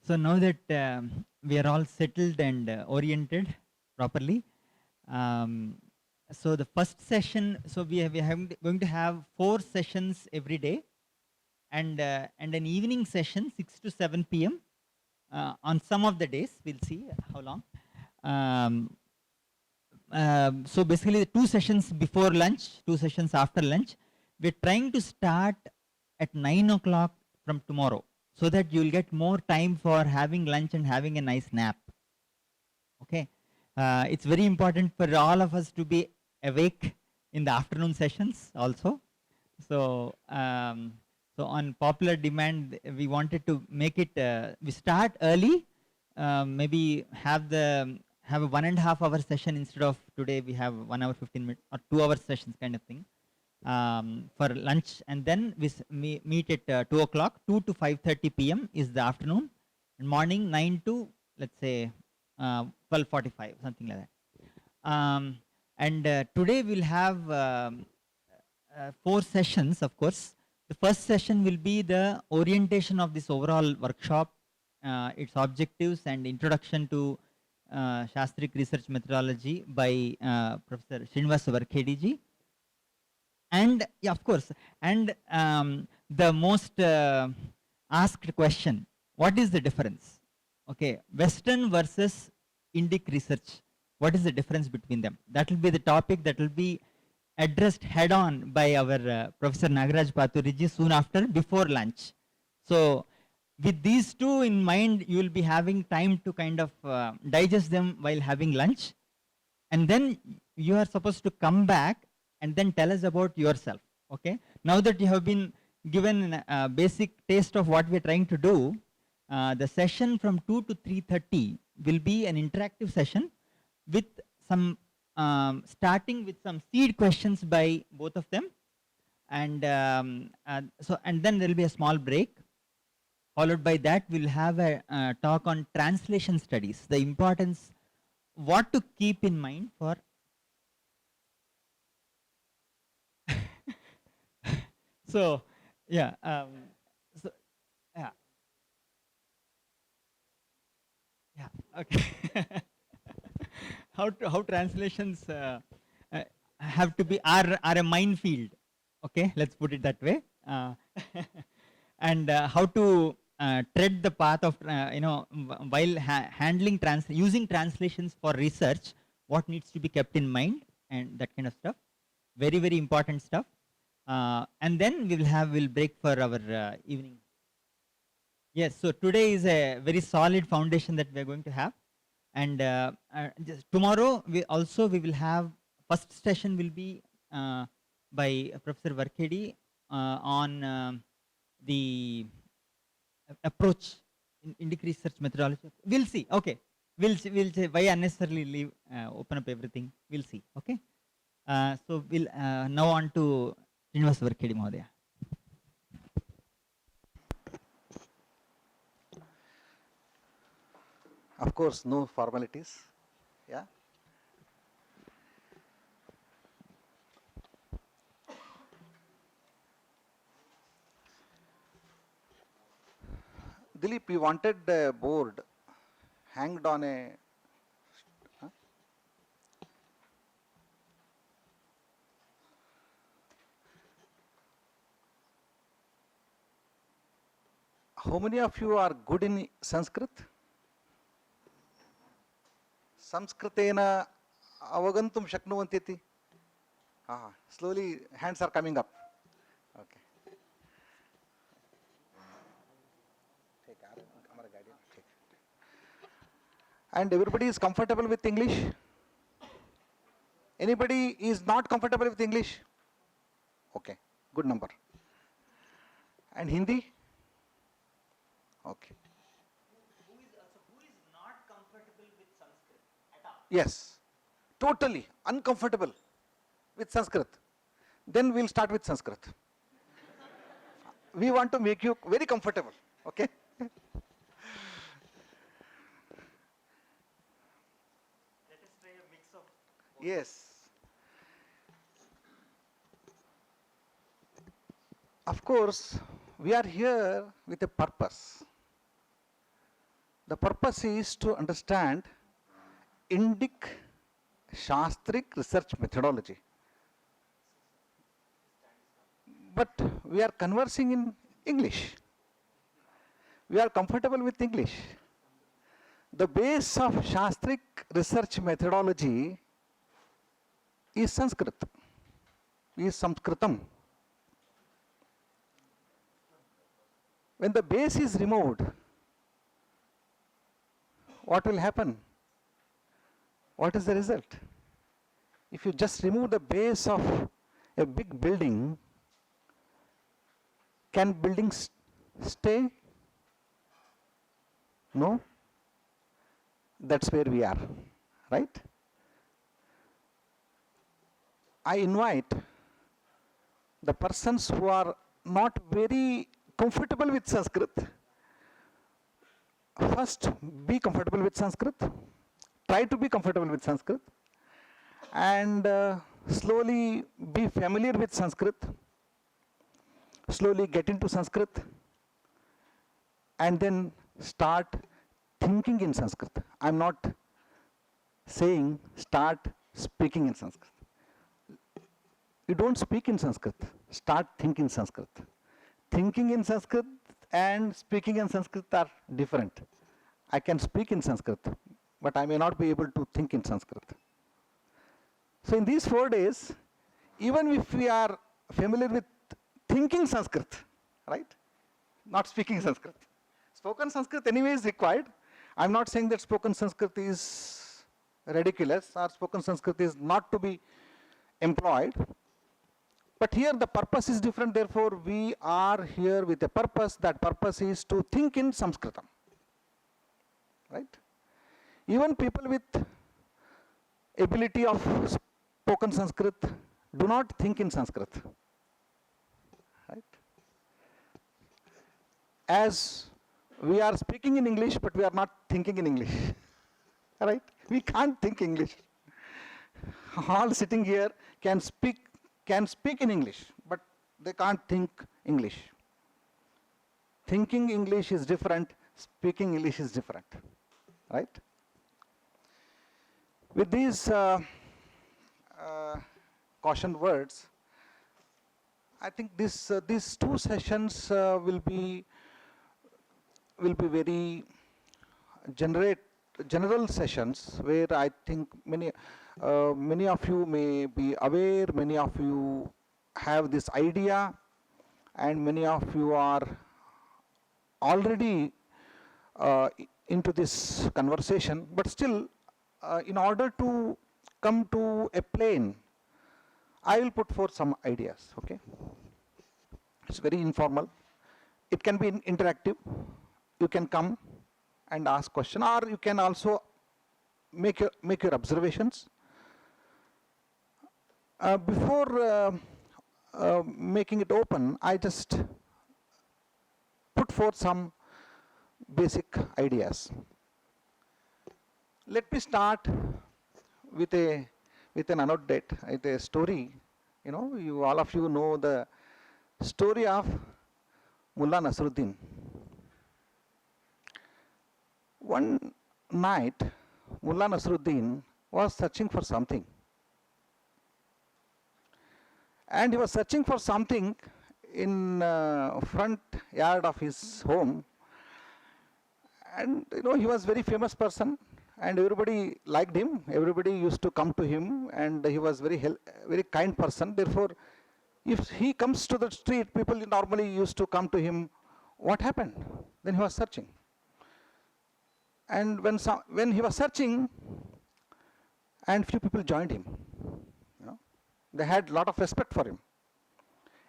So now that we are all settled and oriented properly, um, so the first session, so going to have 4 sessions every day, and an evening session 6 to 7 p.m. On some of the days. We'll see how long. Um, so basically, the 2 sessions before lunch, 2 sessions after lunch. We're trying to start at 9 o'clock from tomorrow, so that you'll get more time for having lunch and having a nice nap. Okay, it's very important for all of us to be awake in the afternoon sessions also. So, so on popular demand, we wanted to make it. We start early, maybe have a 1.5 hour session instead of today. We have 1 hour 15 minutes or 2 hour sessions kind of thing for lunch, and then we meet at 2 o'clock. 2 to 5:30 p.m. is the afternoon, and morning 9 to, let's say, 12:45, something like that. And today we'll have 4 sessions, of course. The first session will be the orientation of this overall workshop, its objectives and introduction to Shastric research methodology by Professor Srinivas Varkhedi ji. And yeah, of course, and the most asked question, what is the difference? Okay, Western versus Indic research. What is the difference between them? That will be the topic that will be addressed head on by our Professor Nagaraj Paturiji soon after, before lunch. So with these two in mind, you will be having time to kind of digest them while having lunch. And then you are supposed to come back and then tell us about yourself. Okay. Now that you have been given a basic taste of what we are trying to do, the session from 2 to 3:30 will be an interactive session with some starting with some seed questions by both of them, and and then there will be a small break. Followed by that, we'll have a talk on translation studies, the importance, what to keep in mind for. So yeah, so yeah, yeah, okay. How translations have to be are a minefield. Okay, let's put it that way. And how to tread the path of while handling using translations for research, what needs to be kept in mind, and that kind of stuff. Very very important stuff. And then we'll break for our evening. Yes, so today is a very solid foundation that we are going to have, and just tomorrow we will have first session will be by Professor Varkhedi on the approach in Indic research methodology. We'll see. Okay, we'll say why unnecessarily leave open up everything. We'll see. Okay, so we'll now on to Srinivas Varkhedi Mahodaya. Of course, no formalities. Yeah. Dilip, we wanted a board hanged on a. Huh? How many of you are good in Sanskrit? Sanskritena avagantum shaknuvanti iti. Slowly hands are coming up. Okay. And everybody is comfortable with English? Anybody is not comfortable with English? Okay, good number. And Hindi? Okay. Who is not comfortable with Sanskrit at all? Yes, totally uncomfortable with Sanskrit. Then we'll start with Sanskrit. We want to make you very comfortable, okay? Let us try a mix of both. Yes. Of course, we are here with a purpose. The purpose is to understand Indic Shastric research methodology. But we are conversing in English. We are comfortable with English. The base of Shastric research methodology is Sanskrit, is Sanskritam. When the base is removed, what will happen? What is the result? If you just remove the base of a big building, can buildings stay? No? That's where we are, right? I invite the persons who are not very comfortable with Sanskrit. First, be comfortable with Sanskrit. Try to be comfortable with Sanskrit. And slowly be familiar with Sanskrit. Slowly get into Sanskrit. And then start thinking in Sanskrit. I'm not saying start speaking in Sanskrit. You don't speak in Sanskrit. Start thinking Sanskrit. Thinking in Sanskrit and speaking in Sanskrit are different. I can speak in Sanskrit, but I may not be able to think in Sanskrit. So in these 4 days, even if we are familiar with thinking Sanskrit, right? Not speaking Sanskrit. Spoken Sanskrit anyway is required. I'm not saying that spoken Sanskrit is ridiculous or spoken Sanskrit is not to be employed. But here the purpose is different, therefore we are here with a purpose. That purpose is to think in Sanskritam. Right? Even people with ability of spoken Sanskrit do not think in Sanskrit. Right? As we are speaking in English, but we are not thinking in English. Right? We can't think English. All sitting here can speak in English, but they can't think English. Thinking English is different, speaking English is different, right? With these caution words, I think these 2 sessions will be very general sessions where I think many of you may be aware, many of you have this idea, and many of you are already into this conversation. But still, in order to come to a plane, I will put forth some ideas, okay? It's very informal. It can be interactive. You can come and ask question, or you can also make your observations. Before making it open, I just put forth some basic ideas. Let me start with an anecdote, with a story. You know, all of you know the story of Mullah Nasruddin. One night, Mullah Nasruddin was searching for something. And he was searching for something in front yard of his home. And you know, he was a very famous person, and everybody liked him. Everybody used to come to him, and he was very kind person. Therefore, if he comes to the street, people normally used to come to him. What happened? Then he was searching. And when he was searching, and few people joined him, you know, they had a lot of respect for him,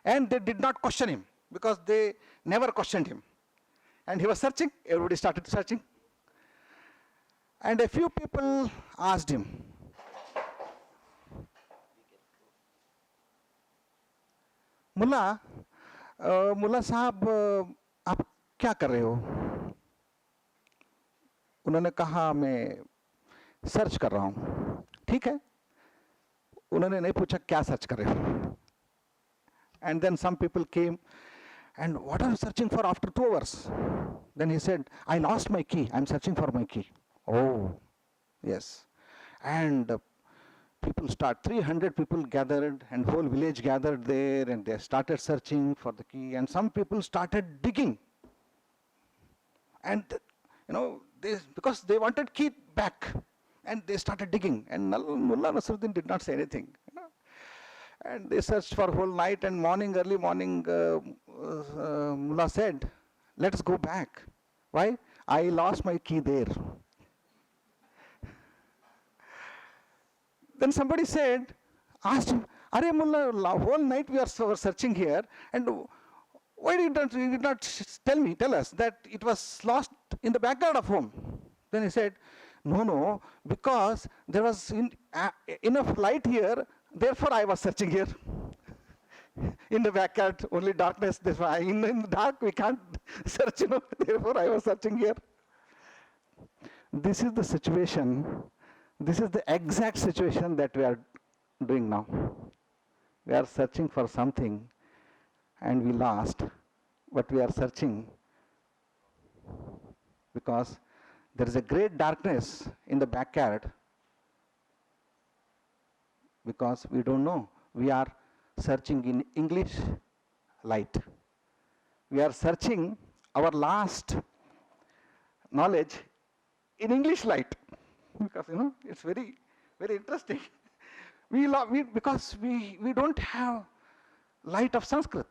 and they did not question him because they never questioned him. And he was searching. Everybody started searching, and a few people asked him, "Mullah, Mullah साहब, आप क्या कर रहे हो?" उन्होंने कहा, मैं search कर रहा हूँ. ठीक है. उन्होंने नहीं पूछा क्या सर्च कर रहे हो. And then some people came And what are you searching for after 2 hours? Then he said, I lost my key. I'm searching for my key. Oh, yes. And people start, 300 people gathered and whole village gathered there and they started searching for the key and some people started digging. And, because they wanted key back and they started digging and Mullah Nasruddin did not say anything. And they searched for whole night and early morning, Mullah said, let us go back. Why? I lost my key there. Then somebody asked him, Are Mullah, whole night we are searching here, and why did you not tell us that it was lost in the backyard of home? Then he said, no, because there was enough light here, therefore I was searching here. In the backyard, only darkness, in the dark we can't search, therefore I was searching here. This is the situation. This is the exact situation that we are doing now. We are searching for something and we lost, but we are searching because there is a great darkness in the backyard because we don't know. We are searching in English light. We are searching our last knowledge in English light. Because it's very, very interesting. Because we don't have light of Sanskrit.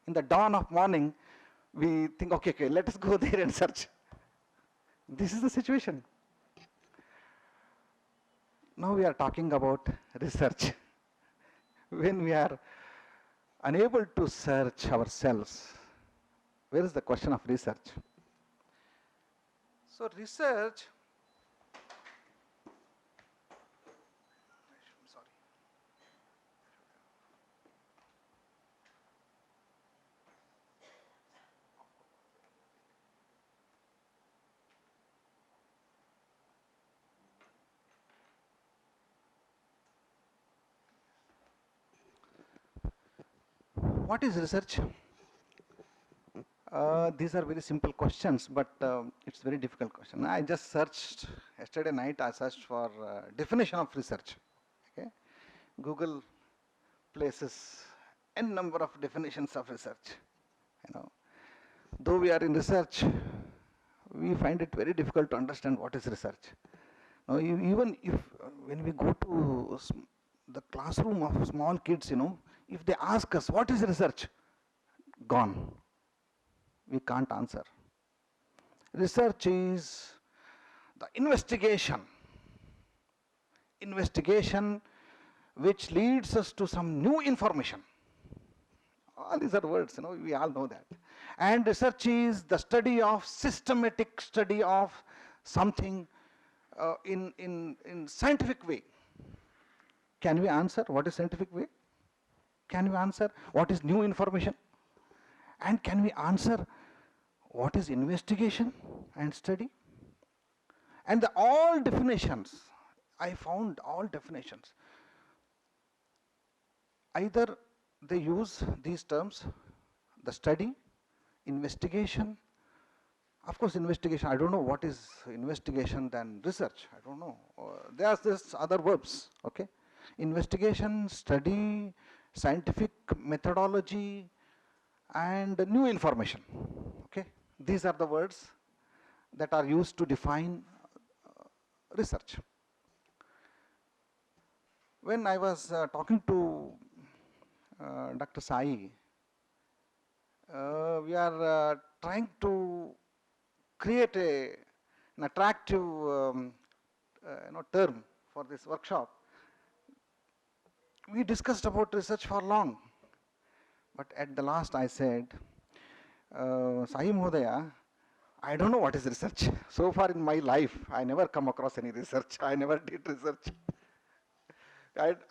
In the dawn of morning, we think, okay, let us go there and search. This is the situation. Now we are talking about research. When we are unable to search ourselves, where is the question of research? So research, what is research? These are very simple questions, but it's very difficult question. I just searched, yesterday night I searched for definition of research. Okay? Google places n number of definitions of research. Though we are in research, we find it very difficult to understand what is research. Now, even if when we go to the classroom of small kids, if they ask us what is research, gone. We can't answer. Research is the investigation which leads us to some new information. All these are words, we all know that. And research is the systematic study of something in scientific way. Can we answer what is scientific way? Can we answer what is new information? And can we answer what is investigation and study? And all definitions, I found all definitions. Either they use these terms, the study, investigation. Of course, investigation, I don't know what is investigation than research. I don't know. There's this other verbs, okay? Investigation, study, scientific methodology, and new information. Okay, these are the words that are used to define research. When I was talking to Dr. Sai, we are trying to create an attractive term for this workshop. We discussed about research for long. But at the last I said, Sai Mahodaya, I don't know what is research. So far in my life, I never come across any research. I never did research.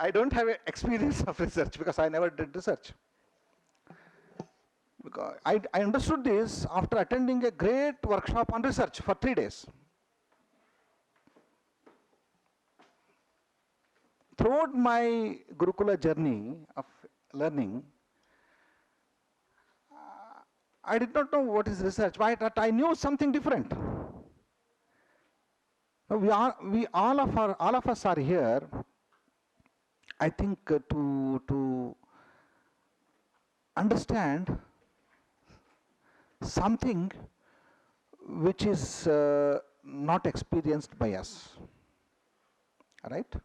I don't have an experience of research because I never did research. Because I understood this after attending a great workshop on research for 3 days. Throughout my Gurukula journey of learning, I did not know what is research, but I knew something different. All of us are here, I think, to understand something which is not experienced by us, right?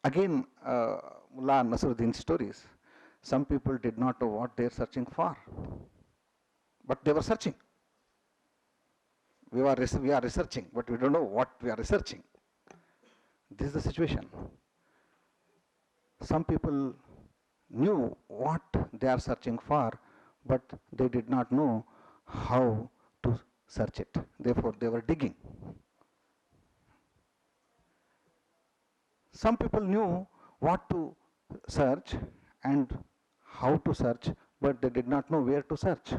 Again, Mullah Nasruddin stories. Some people did not know what they are searching for, but they were searching. We are researching, but we don't know what we are researching. This is the situation. Some people knew what they are searching for, but they did not know how to search it. Therefore, they were digging. Some people knew what to search and how to search, but they did not know where to search.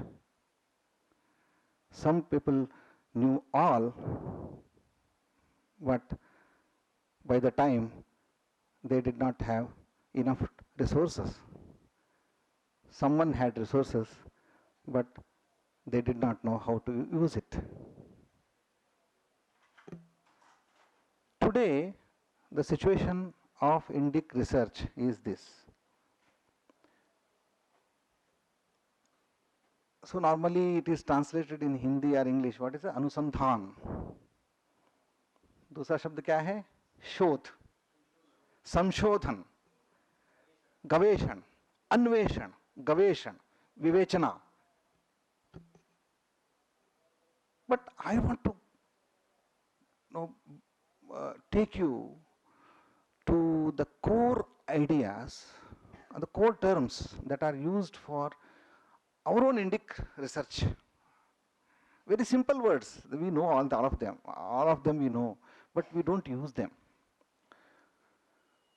Some people knew all, but by the time they did not have enough resources. Someone had resources, but they did not know how to use it. Today, the situation of Indic research is this. So normally it is translated in Hindi or English. What is it? Anusandhan. दूसरा शब्द क्या है? शोध, संशोधन, गवेषण, अन्वेषण, गवेषण, विवेचना. But I want to take you to the core ideas, the core terms that are used for our own Indic research. Very simple words. We know all of them. All of them we know, but we don't use them.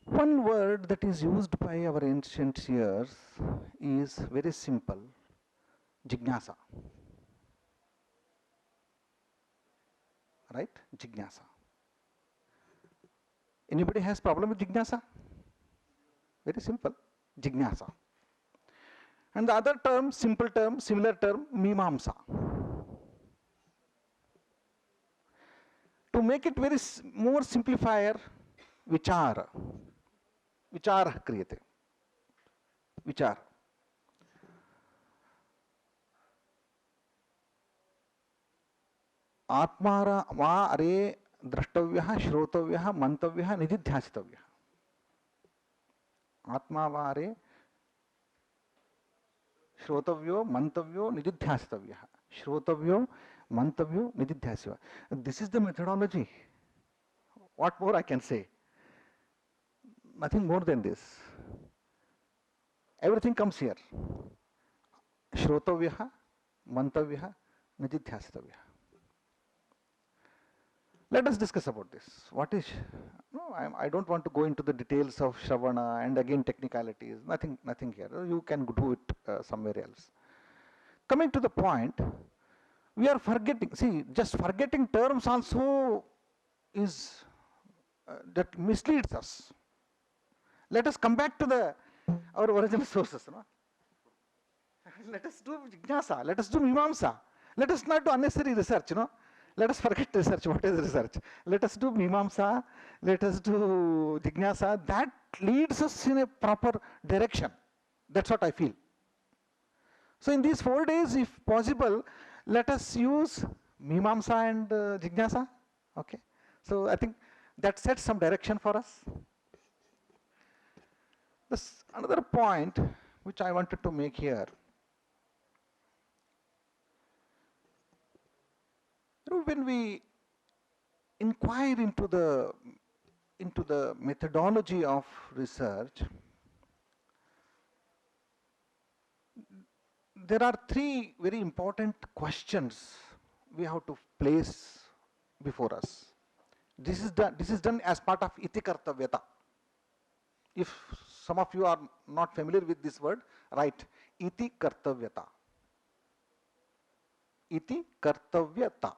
One word that is used by our ancient seers is very simple: jignasa. Right? Jignasa. Anybody has problem with jignasa? Very simple. Jignasa. And the other term, simple term, similar term, mimamsa. To make it very more simplifier, vichara. Vichara kriyate. Vichara. आत्मारा वा अरे द्रष्टव्यः श्रोतव्यः मंतव्यः निधिध्यासितव्यः. आत्मा वा अरे श्रोतव्यो मंतव्यो निधिध्यासितव्यः. श्रोतव्यो मंतव्यो निधिध्यासितव्यः. This is the methodology. What more I can say? Nothing more than this. Everything comes here. श्रोतव्यः, मंतव्यः, निधिध्यासितव्यः. Let us discuss about this. What is? No, I don't want to go into the details of Shravana and again technicalities. Nothing here. You can do it somewhere else. Coming to the point, we are forgetting. See, just forgetting terms also is that misleads us. Let us come back to our original sources. No? Let us do jignasa. Let us do mimamsa. Let us not do unnecessary research. Let us forget research. What is research? Let us do mimamsa. Let us do jignasa. That leads us in a proper direction. That's what I feel. So in these 4 days, if possible, let us use mimamsa and jignasa. Okay. So I think that sets some direction for us. This another point which I wanted to make here. When we inquire into the methodology of research, there are 3 very important questions we have to place before us. This is done as part of iti kartavyata. If some of you are not familiar with this word, write iti kartavyata. Iti kartavyata.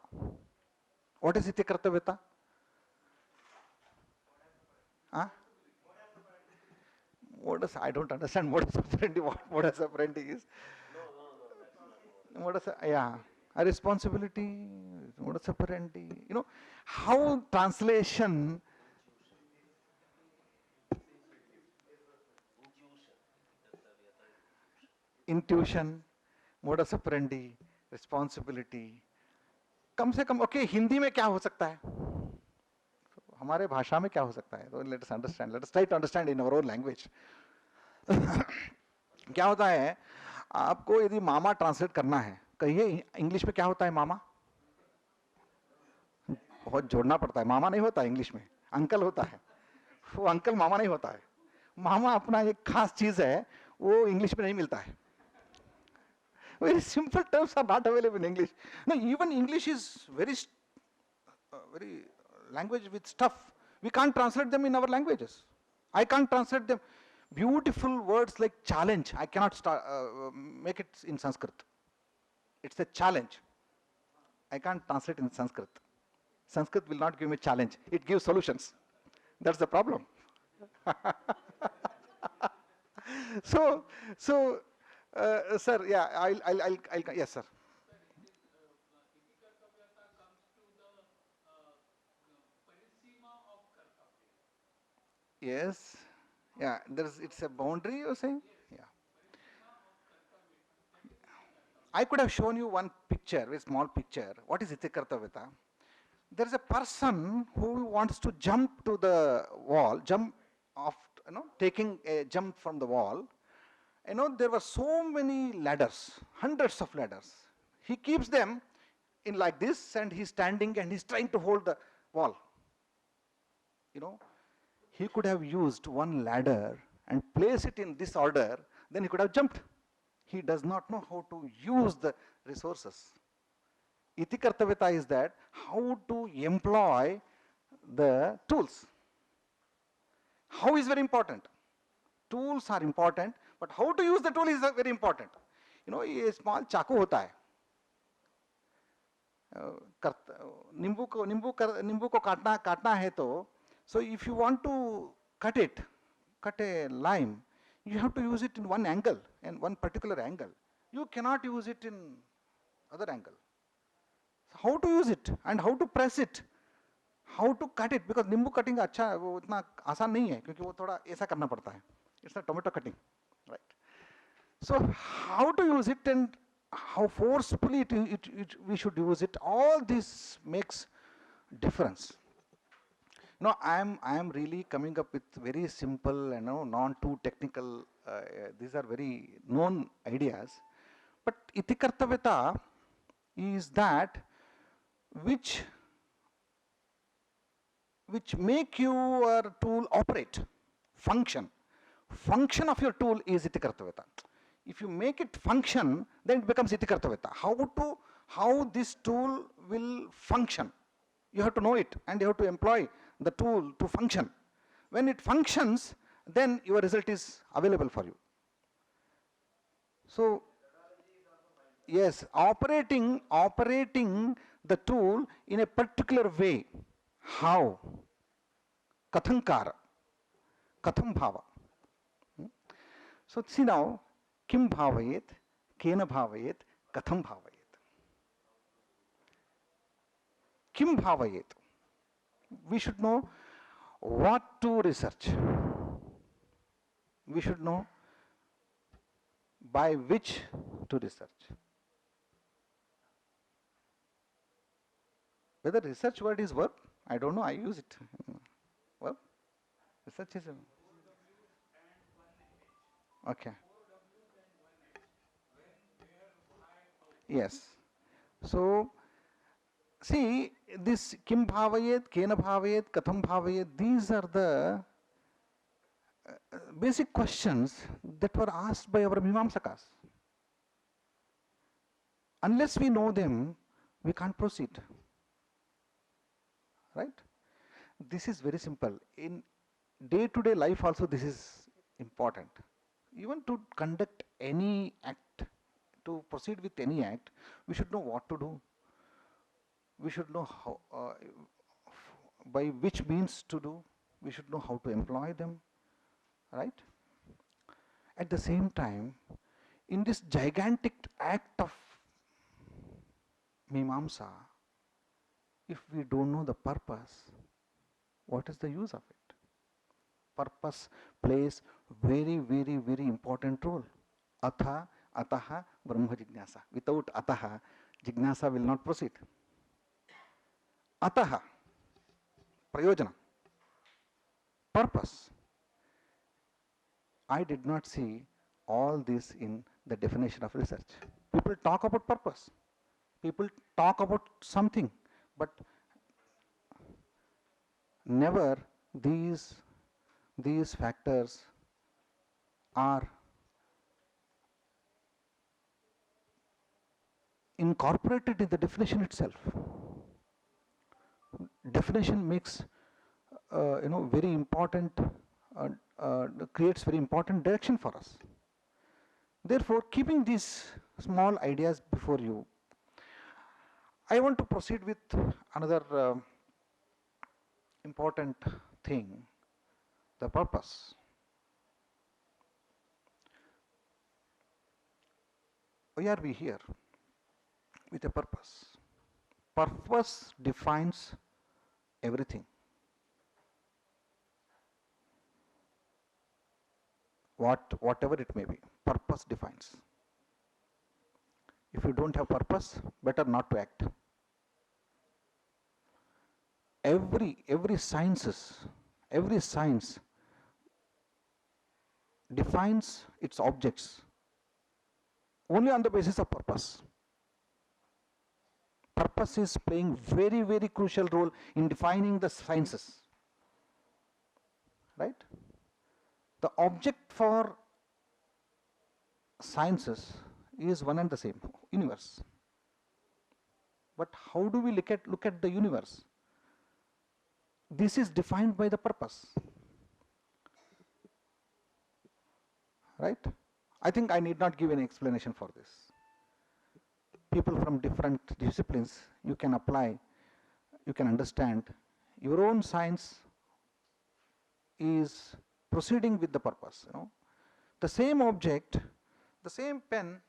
What is iti kartavyata? Huh? I don't understand modus operandi, what modus operandi is. Yeah, a responsibility, modus operandi, how translation, intuition, modus operandi, responsibility, कम से कम okay Hindi में क्या हो सकता है, हमारे भाषा में क्या हो सकता है, तो let us understand, let us try to understand in our own language. क्या होता है, आपको यदि मामा ट्रांसलेट करना है, कहिए इंग्लिश में क्या होता है मामा, बहुत जोड़ना पड़ता है, मामा नहीं होता है इंग्लिश में, अंकल होता है, वो अंकल मामा नहीं होता है, मामा अपना एक खास चीज है, वो इंग्लिश में नहीं मिलता है. Very simple terms are not available in English. No, even English is very language with stuff. We can't translate them in our languages. I can't translate them. Beautiful words like challenge, I cannot make it in Sanskrit. It's a challenge. I can't translate in Sanskrit. Sanskrit will not give me challenge. It gives solutions. That's the problem. So, sir, yeah, yes, sir. Yes, yeah, it's a boundary you're saying? Yeah. I could have shown you one picture, a small picture. What is Itikartavita? There is a person who wants to jump to the wall, jump off, taking a jump from the wall. There were so many ladders, hundreds of ladders. He keeps them in like this, and he's standing and he's trying to hold the wall. He could have used one ladder and place it in this order, then he could have jumped. He does not know how to use the resources. Itikartavita is that how to employ the tools. How is very important. Tools are important, but how to use the tool is very important. ये small चाकू होता है, नींबू को काटना है तो, so if you want to cut a lime, you have to use it in one angle, and one particular angle. You cannot use it in other angle. So how to use it and how to press it, how to cut it, because नींबू cutting अच्छा वो इतना आसान नहीं है, क्योंकि वो थोड़ा ऐसा करना पड़ता है. It's a tomato cutting, right? So how to use it and how forcefully we should use it, all this makes difference. I am really coming up with very simple and non too technical, these are very known ideas. But Itikartavita is that which make your tool operate, function. Function of your tool is Itikartavita. If you make it function, then it becomes Itikartavita. How this tool will function, you have to know it, and you have to employ the tool to function. When it functions, then your result is available for you. So yes, operating the tool in a particular way. How? Kathankara, katham bhava. So see now, kim bhavayet, kena bhavayet, katham bhavayet. Kim bhavayet. We should know what to research. We should know by which to research. Whether research word is verb, I don't know, I use it. Verb? Research is a... Okay. Yes. So, see, this kim bhavayet, kena bhavayet, katham bhavayet, these are the basic questions that were asked by our Mimamsakas. Unless we know them, we can't proceed. Right? This is very simple. In day-to-day life also this is important. Even to conduct any act, to proceed with any act, we should know what to do. We should know how, by which means to do. We should know how to employ them. Right? At the same time, in this gigantic act of Mimamsa, if we don't know the purpose, what is the use of it? Purpose plays very, very, very important role. Atha, ataha, brahma jignasa. Without ataha, jignasa will not proceed. Ataha, prayojana, purpose. I did not see all this in the definition of research. People talk about purpose. People talk about something, but never these factors are incorporated in the definition itself. Definition makes very important, creates very important direction for us. Therefore, keeping these small ideas before you, I want to proceed with another important thing, the purpose. Why are we here? With a purpose. Purpose defines everything. Whatever it may be, purpose defines. If you don't have purpose, better not to act. Every science defines its objects only on the basis of purpose. Purpose is playing very, very crucial role in defining the sciences, right? The object for sciences is one and the same, universe. But how do we look at the universe? This is defined by the purpose, right? I think I need not give any explanation for this. People from different disciplines, you can apply, you can understand. Your own science is proceeding with the purpose. The same object, the same pen,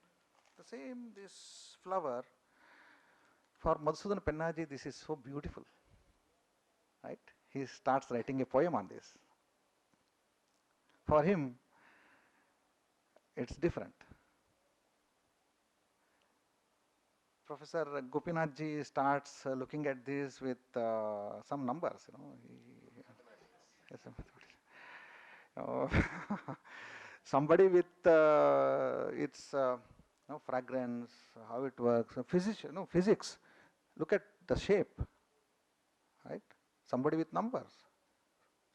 the same this flower. For Madhusudan Pennaji, this is so beautiful, right? He starts writing a poem on this. For him, it's different. Professor Gopinathji starts looking at this with some numbers, somebody with its fragrance, how it works, physics. Look at the shape, right? Somebody with numbers,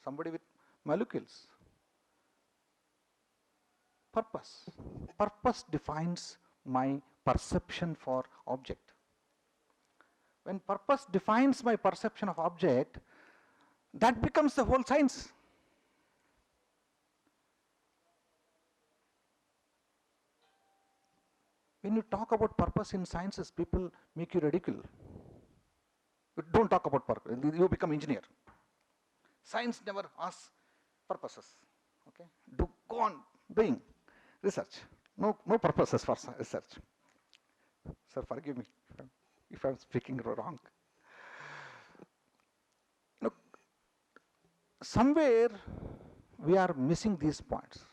somebody with molecules. Purpose. Purpose defines my perception for object. When purpose defines my perception of object, that becomes the whole science. When you talk about purpose in sciences, people make you ridicule. You don't talk about purpose, you become engineer. Science never asks purposes. Okay? Go on doing research. No purposes for research. Sir, forgive me if I'm speaking wrong. Somewhere we are missing these points.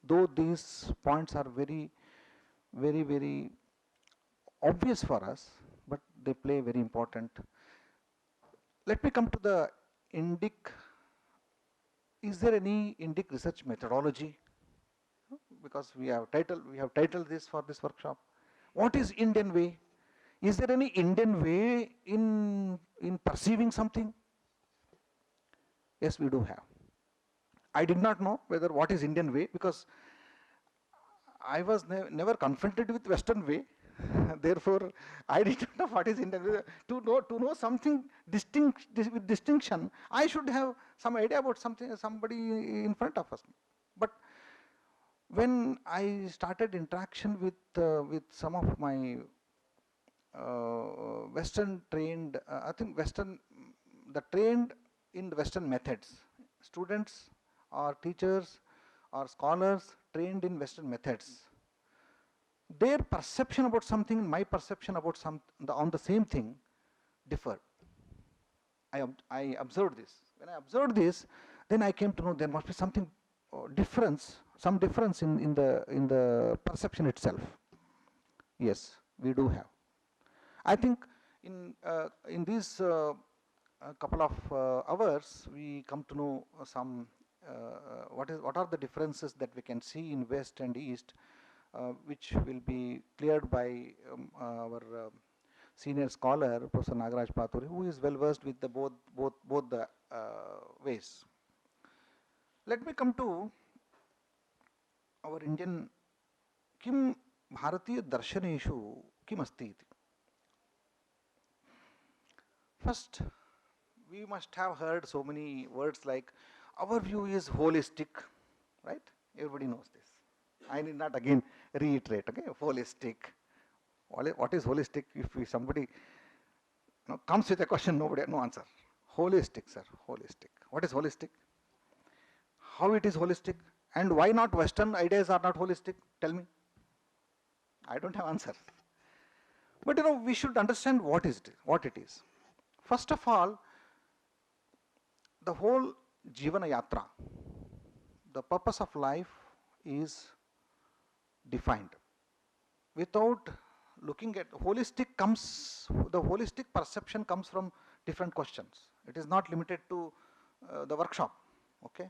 Though these points are very, very, very obvious for us, but they play very important. Let me come to the Indic. Is there any Indic research methodology? Because we have titled this for this workshop. What is Indian way? Is there any Indian way in perceiving something? Yes, we do have. I did not know whether what is Indian way, because I was never confronted with Western way. Therefore, I did not know what is Indian way. To know something with distinction, I should have some idea about somebody in front of us. But when I started interaction with some of my Western trained, I think the trained in the Western methods, students or teachers or scholars trained in Western methods, their perception about something and my perception about on the same thing differed. I observed this. When I observed this, then I came to know there must be something some difference in the perception itself. Yes, we do have. I think in these couple of hours, we come to know some what are the differences that we can see in West and East, which will be cleared by our senior scholar, Professor Nagaraj Pathuri, who is well versed with the both the ways. Let me come to our Indian किं भारतीय दर्शनेषु किम् अस्ति इति. First, we must have heard so many words like our view is holistic, right? Everybody knows this. I need not again reiterate. Okay, holistic. What is holistic? If somebody comes with a question, nobody no answer. Holistic, sir. Holistic. What is holistic? How it is holistic? And why not Western ideas are not holistic? Tell me. I don't have answer. But we should understand what it is. First of all, the whole Jivana Yatra, the purpose of life is defined. Without looking at the holistic perception comes from different questions. It is not limited to the workshop. Okay.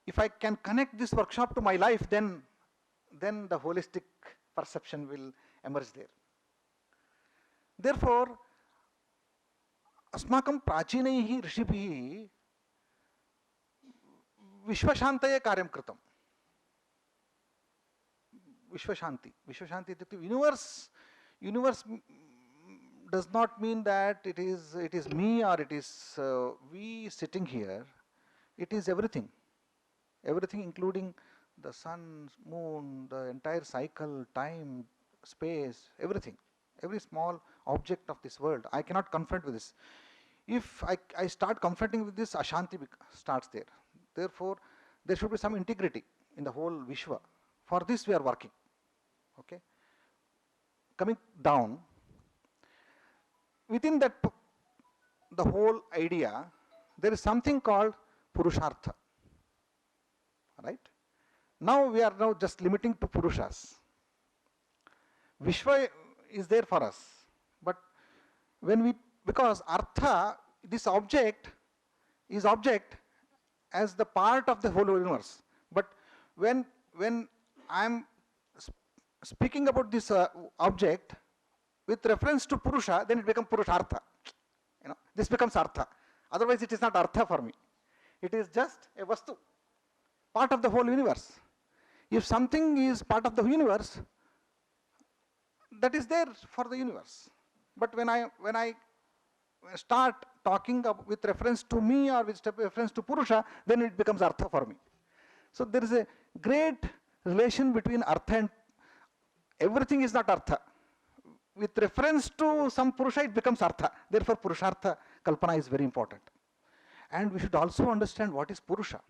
If I can connect this workshop to my life, then the holistic perception will emerge there. Therefore, अस्माकं प्राचीनैः ऋषिभिः विश्वशान्तये कार्यं कृतं. विश्वशान्ति इत्युक्ते universe does not mean that it is me or it is we sitting here. It is everything including the sun, moon, the entire cycle, time, space, everything. Every small object of this world. I cannot confront with this. If I start confronting with this, Ashanti starts there. Therefore, there should be some integrity in the whole Vishwa. For this we are working. Okay. Coming down, within that, the whole idea, there is something called Purushartha. Right? Now we are just limiting to Purushas. Vishwa is there for us. But because Artha, this object is object as the part of the whole universe. But when I am speaking about this object with reference to Purusha, then it becomes Purushartha. This becomes Artha. Otherwise it is not Artha for me. It is just a Vastu, part of the whole universe. If something is part of the universe, that is there for the universe. But when I start talking with reference to me or with reference to Purusha, then it becomes Artha for me. So there is a great relation between Artha and everything is not Artha. With reference to some Purusha, it becomes Artha. Therefore, Purushartha Kalpana is very important. And we should also understand what is Purusha.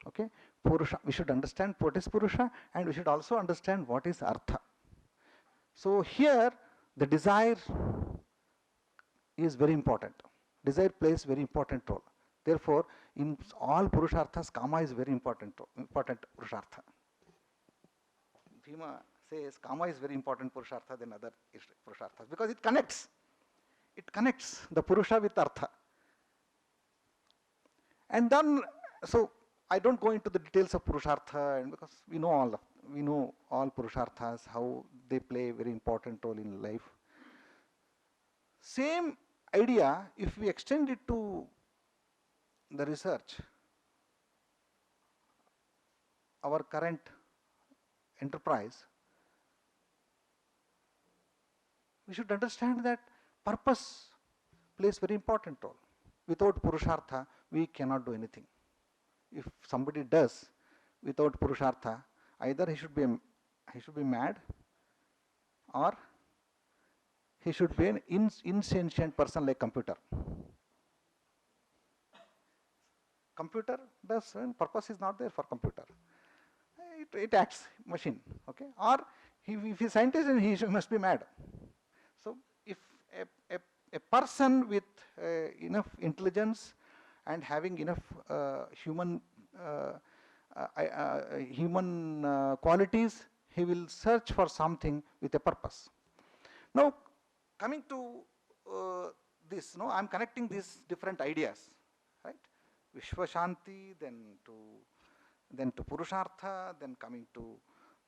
Okay? Purusha, we should understand what is Purusha and we should also understand what is Artha. So here, the desire is very important. Desire plays very important role. Therefore, in all Purusharthas, Kama is very important Purushartha. Bhima says Kama is very important Purushartha than other Purusharthas because it connects. It connects the Purusha with Artha. And then, so I don't go into the details of Purushartha, and because we know all Purusharthas, how they play a very important role in life. Same idea, if we extend it to the research, our current enterprise, we should understand that purpose plays very important role. Without Purushartha, we cannot do anything. If somebody does without Purushartha, either he should be mad or he should be an insentient person like computer. computer does, and purpose is not there for computer. It acts machine, okay? Or if he's scientist, then he must be mad. So if a person with enough intelligence and having enough human qualities, he will search for something with a purpose. Now, coming to this, no, I'm connecting these different ideas, right? Vishwa Shanti, then to Purushartha, then coming to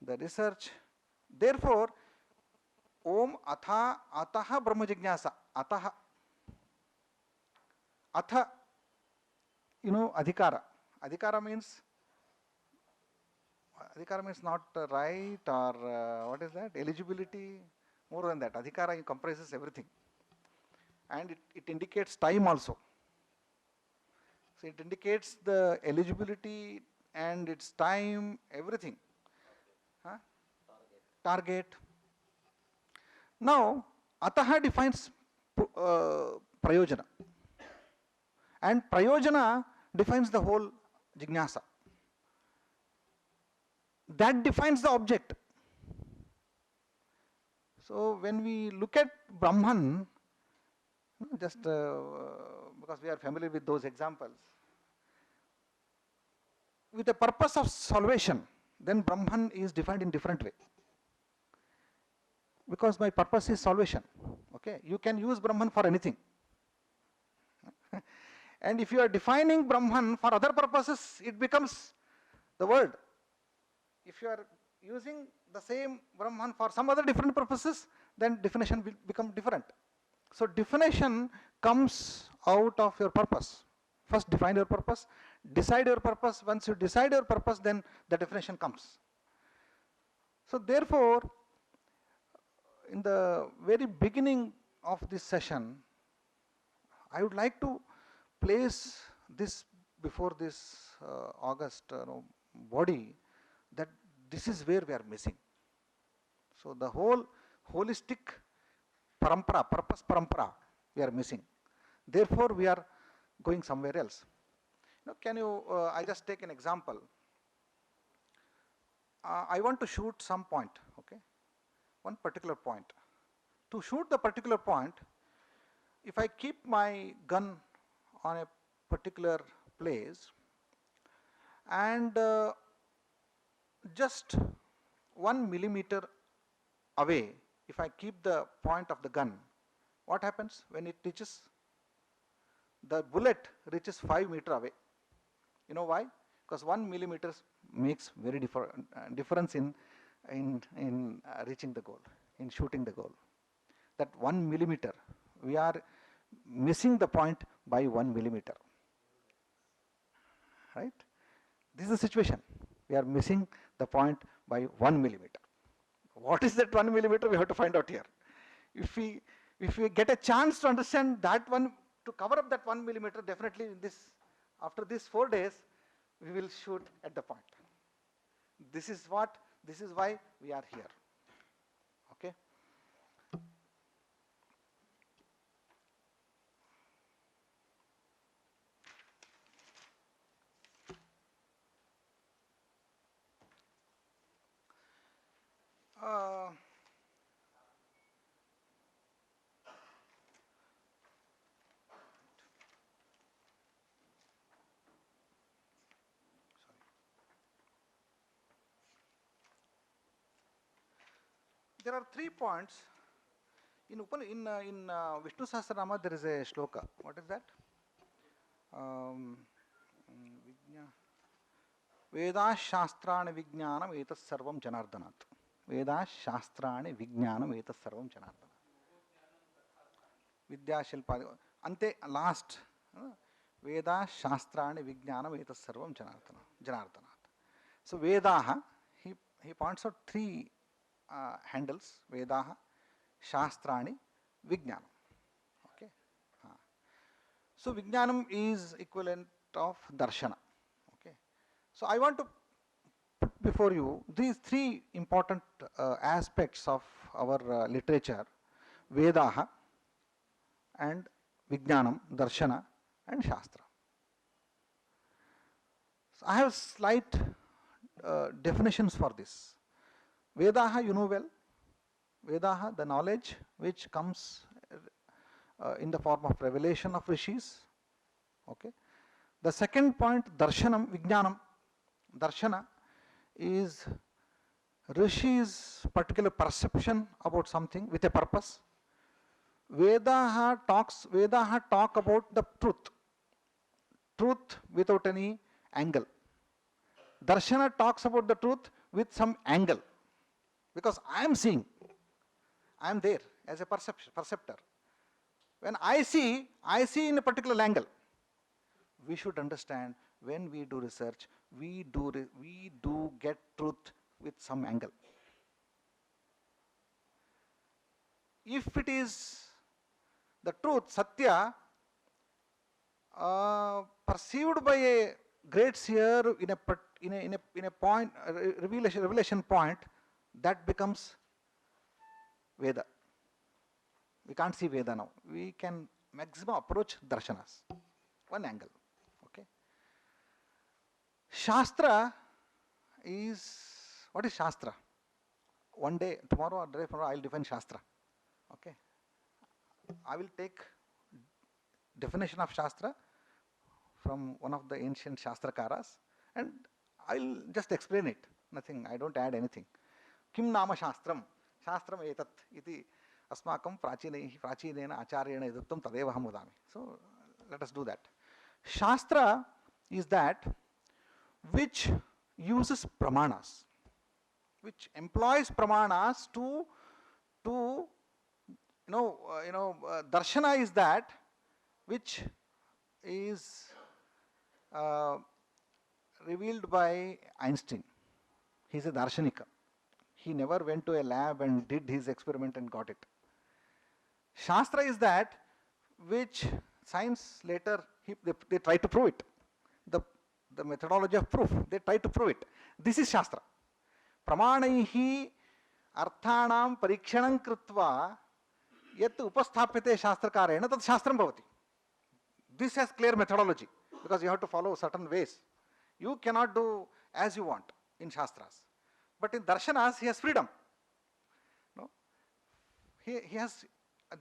the research. Therefore, Om Atha Ataha Brahma Jignasa. Ataha. Atha, Adhikara. Adhikara means not right, or what is that? Eligibility. More than that, Adhikara comprises everything. And it indicates time also. So it indicates the eligibility and its time, everything. Huh? Target. Now, Ataha defines Prayojana. And Prayojana defines the whole Jignasa. That defines the object. So when we look at Brahman, just because we are familiar with those examples, with the purpose of salvation, then Brahman is defined in different way. Because my purpose is salvation. Okay, you can use Brahman for anything. And if you are defining Brahman for other purposes, it becomes the word. If you are using the same Brahman for some other different purposes, then definition will become different. So definition comes out of your purpose. First define your purpose, decide your purpose. Once you decide your purpose, then the definition comes. So therefore, in the very beginning of this session, I would like to place this before this August body, that this is where we are missing. So the whole holistic parampara, purpose parampara, we are missing. Therefore, we are going somewhere else. Now, can you, I just take an example. I want to shoot some point, okay? One particular point. To shoot the particular point, if I keep my gun on a particular place and just 1 millimeter away, if I keep the point of the gun, what happens when it reaches? The bullet reaches 5 meters away. You know why? Because 1 millimeter makes very difference in reaching the goal, in shooting the goal. That 1 millimeter, we are missing the point by 1 millimeter. Right? This is the situation. We are missing the point by 1 millimeter. What is that 1 millimeter? We have to find out here. If we get a chance to understand that one, to cover up that 1 millimeter, definitely after these 4 days, we will shoot at the point. This is why we are here. Okay? There are 3 points. In Vishnu Sahasranama, there is a shloka. What is that? Vedas Shastrani Vijnanam Etas Sarvam Janardanat. Vedas Shastrani Vijnanam Etas Sarvam Janardanat. Vidya Shilpa. Ante last. Vedas Shastrani Vijnanam Etas Sarvam Janardanat. So Vedaha, he points out 3 handles: Vedaha, Shastrani, Vijnanam. Okay. So Vijnanam is equivalent of Darshana. Okay. So I want to put before you these 3 important aspects of our literature: Vedaha and Vijnanam, Darshana and Shastra. I have slight definitions for this. Vedaha, you know well. Vedaha, the knowledge which comes in the form of revelation of rishis. Okay. The second point, darshanam, vijnanam. Darshana is Rishi's particular perception about something with a purpose. Vedaha talk about the truth without any angle. Darshana talks about the truth with some angle, because I am seeing, I am there as a perceptor. When I see in a particular angle. We should understand, when we do research, we do get truth with some angle. If it is the truth, Satya, perceived by a great seer in a point, revelation point, that becomes Veda. We can't see Veda now. We can maximum approach darshanas, one angle. Okay. Shastra is, what is Shastra? One day, tomorrow or day tomorrow, I will define Shastra. Okay. I will take definition of Shastra from one of the ancient Shastrakaras, and I will just explain it. Nothing, I don't add anything. Kim nama Shastram? Shastram etat iti asmakam prachinena acharyena iduttam tadeva aham vadami. So let us do that. Shastra is that which uses pramanas, which employs pramanas to darshana is that which is revealed by Einstein. He is a darshanika. He never went to a lab and did his experiment and got it. Shastra is that which science later they try to prove it. The methodology of proof, they try to prove it. This is Shastra. Pramanaihi arthanam parikshanam kritva yat upasthapyate shastrakarena tat shastram bhavati. This has clear methodology, because you have to follow certain ways. You cannot do as you want in Shastras. But in Darshanas, he has freedom. No? He has,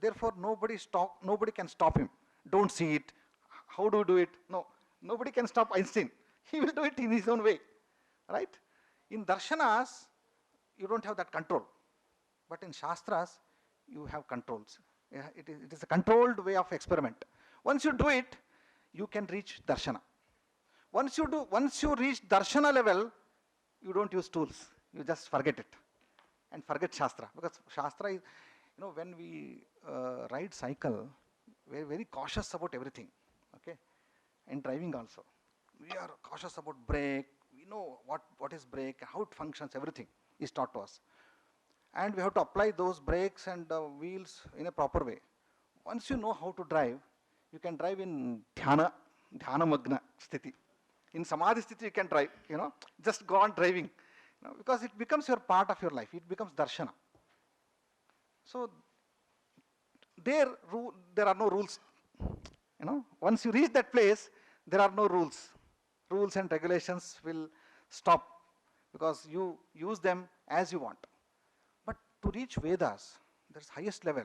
therefore nobody can stop him. Don't see it. How do you do it? No. Nobody can stop Einstein. He will do it in his own way. Right? In Darshanas, you don't have that control. But in Shastras, you have controls. It is a controlled way of experiment. Once you do it, you can reach Darshana. Once you reach Darshana level, you don't use tools. You just forget it. And forget Shastra. Because Shastra is, when we ride cycle, we are very cautious about everything. Okay? And driving also. We are cautious about brake. We know what is brake, how it functions, everything is taught to us. And we have to apply those brakes and wheels in a proper way. Once you know how to drive, you can drive in dhyana magna sthiti. In samadhi sthiti you can drive, just go on driving. Because it becomes your part of your life. It becomes darshana. So there are no rules. Once you reach that place, there are no rules. Rules and regulations will stop, because you use them as you want. But to reach Vedas, that's highest level.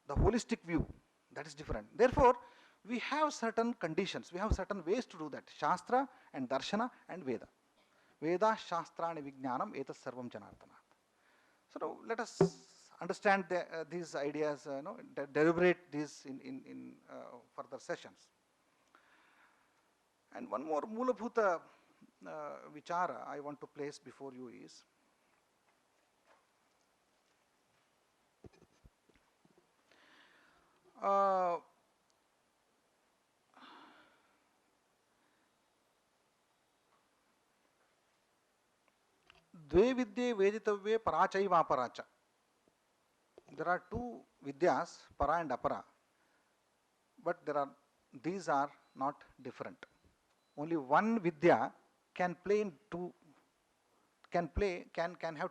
The holistic view, that is different. Therefore, we have certain conditions, we have certain ways to do that. Shastra and Darshana and Veda. Veda, Shastra and Vijnanam, etas sarvam janartanat. So now let us understand these ideas, deliberate these in further sessions. And one more Mulabhuta vichara I want to place before you is, Dve vidye veditavye parachaiva aparacha. There are two vidyas, para and apara, but these are not different. Only one vidya can have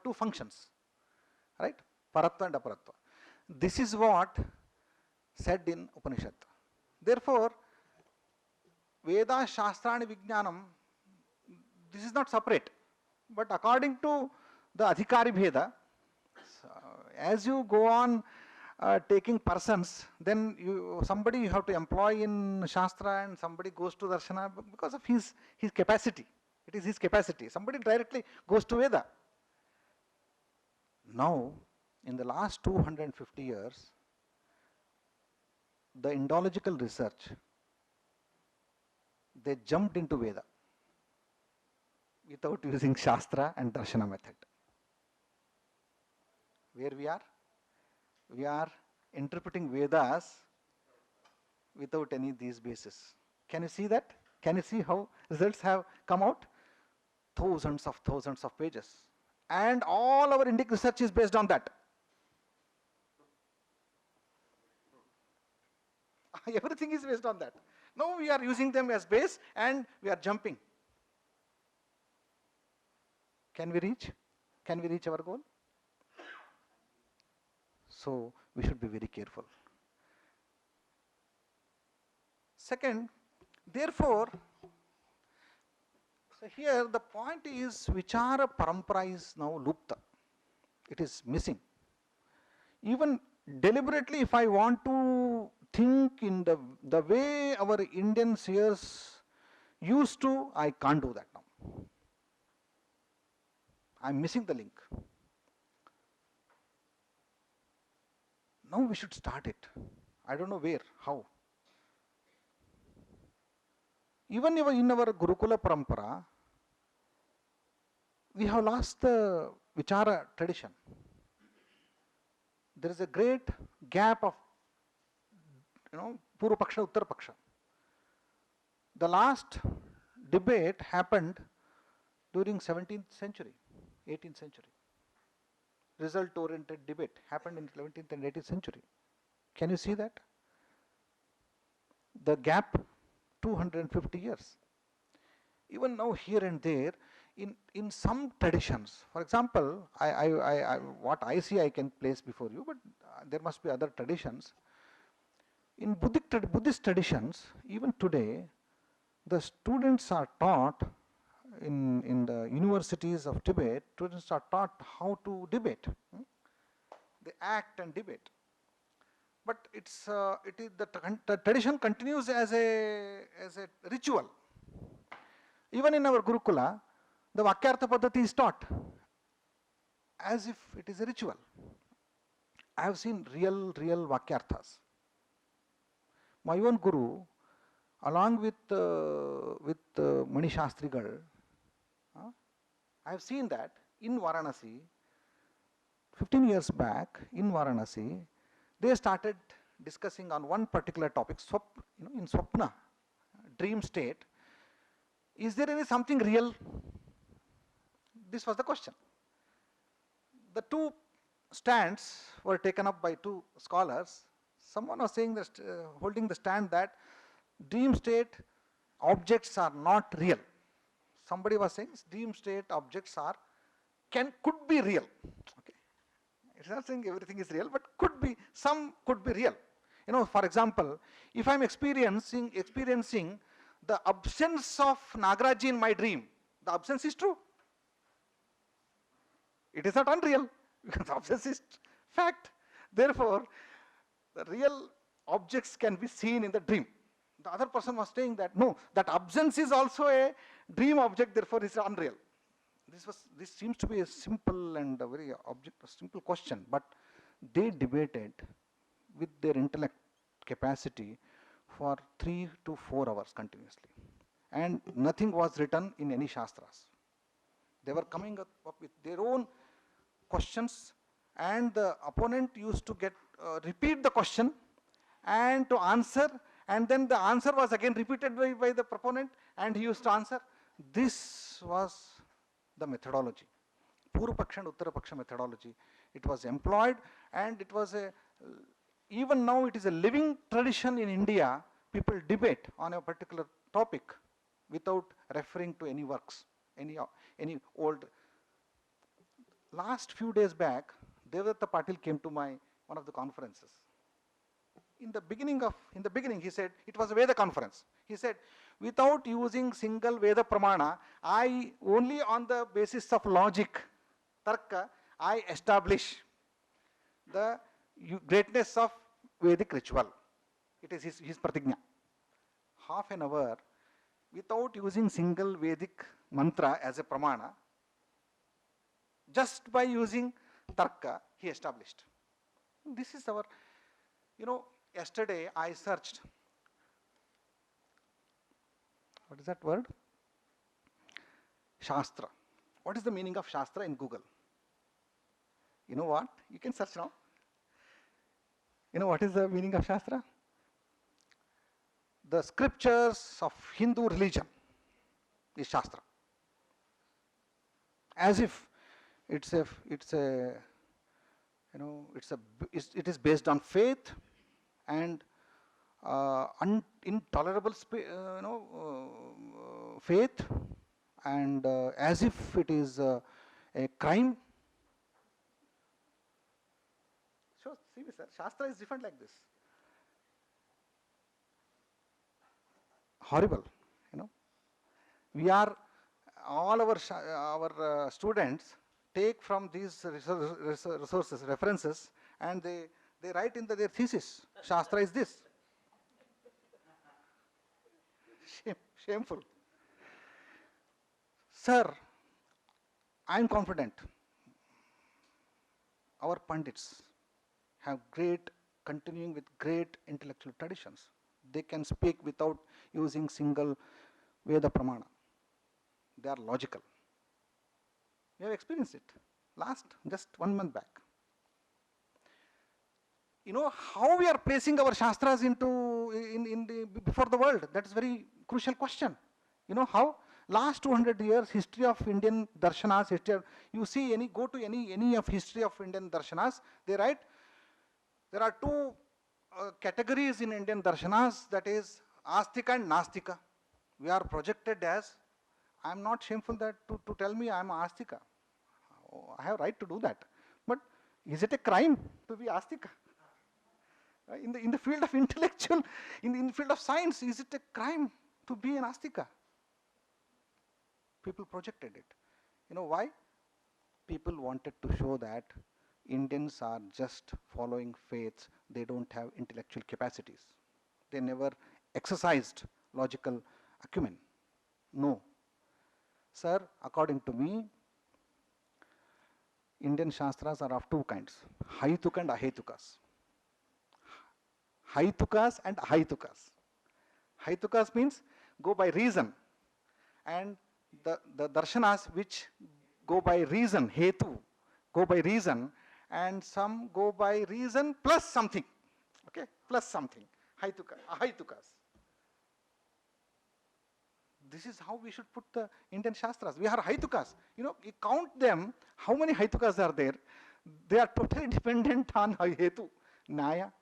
two functions, right? Paratva and aparatva. This is what said in Upanishad. Therefore, Veda, Shastra and Vijnanam, this is not separate. But according to the Adhikari Bheda, as you go on taking persons, then somebody you have to employ in Shastra and somebody goes to Darshana because of his capacity. It is his capacity. Somebody directly goes to Veda. Now, in the last 250 years, the Indological research, they jumped into Veda without using Shastra and Darshana method. Where we are? We are interpreting Vedas without any of these bases. Can you see that? Can you see how results have come out? Thousands of pages. And all our Indic research is based on that. Everything is based on that. Now we are using them as base and we are jumping. Can we reach? Can we reach our goal? So we should be very careful. Second, therefore, so here the point is Vichara Parampara is now lupta. It is missing. Even deliberately, if I want to think in the way our Indian seers used to, I can't do that now. I'm missing the link. Now we should start it. I don't know where, how. Even in our Gurukula Parampara, we have lost the Vichara tradition. There is a great gap of, Purva Paksha, Uttara Paksha. The last debate happened during 17th century, 18th century. Result-oriented debate happened in 17th and 18th century. Can you see that? The gap, 250 years. Even now, here and there, in some traditions, for example, what I see I can place before you, but there must be other traditions. In Buddhist traditions, even today, the students are taught in the universities of Tibet, students are taught how to debate. They act and debate. But it is the tradition continues as a ritual. Even in our Gurukula, the Vakyartha Paddhati is taught as if it is a ritual. I have seen real Vakyarthas. My own Guru, along with Mani Shastrigal, I have seen that in Varanasi, 15 years back in Varanasi, they started discussing on one particular topic, in Swapna, dream state. Is there something real? This was the question. The two stands were taken up by two scholars. Someone was saying that, holding the stand that dream state objects are not real. Somebody was saying dream state objects could be real. Okay. It's not saying everything is real, but some could be real. For example, if I'm experiencing the absence of Nagaraji in my dream, the absence is true. It is not unreal, because absence is fact. Therefore, the real objects can be seen in the dream. The other person was saying that, no, that absence is also a dream object, therefore it's unreal. This seems to be a simple and a very simple question, but they debated with their intellect capacity for 3 to 4 hours continuously. And nothing was written in any Shastras. They were coming up with their own questions, and the opponent used to repeat the question and to answer, and then the answer was again repeated by the proponent, and he used to answer. This was the methodology. Purva Paksha and Uttara Paksha methodology. It was employed, and it was even now it is a living tradition in India. People debate on a particular topic without referring to any works, any old. Last few days back, Devadatta Patil came to one of the conferences. in the beginning he said, it was a Veda conference. He said, without using single Veda pramana, I only on the basis of logic, tarka, I establish the greatness of Vedic ritual. It is his pratigna. Half an hour without using single Vedic mantra as a pramana, just by using tarka, he established. This is our, yesterday I searched, what is that word? Shastra. What is the meaning of Shastra in Google? You know what? You can search now. You know what is the meaning of Shastra? The scriptures of Hindu religion is Shastra. As if it is based on faith and intolerable faith, and as if it is a crime. So, see, sir, Shastra is different like this. Horrible, We are, all our students take from these resources, references, and they write in their thesis, Shastra is this. Shameful. Sir, I am confident our Pandits have continuing with great intellectual traditions. They can speak without using single Veda pramana. They are logical. We have experienced it just 1 month back. How we are placing our Shastras before the world? That is very crucial question. How? Last 200 years, history of Indian darshanas, go to any of history of Indian darshanas, they write, there are two categories in Indian darshanas, that is Astika and Nastika. We are projected as, I am not shameful that to tell me I am Astika. I have right to do that. But is it a crime to be Astika? In the field of intellectual, in the field of science, is it a crime to be an Astika? People projected it. Why? People wanted to show that Indians are just following faiths. They don't have intellectual capacities. They never exercised logical acumen. No. Sir, according to me, Indian Shastras are of two kinds, Haituka and Ahetukas. Haitukas and Ahetukas. Haitukas means go by reason, and the darshanas which go by reason, hetu, go by reason, and some go by reason plus something, okay, plus something, Ahetukas. This is how we should put the Indian Shastras. We are Haitukas. You count them, how many Haitukas are there? They are totally dependent on Hetu, Nyaya,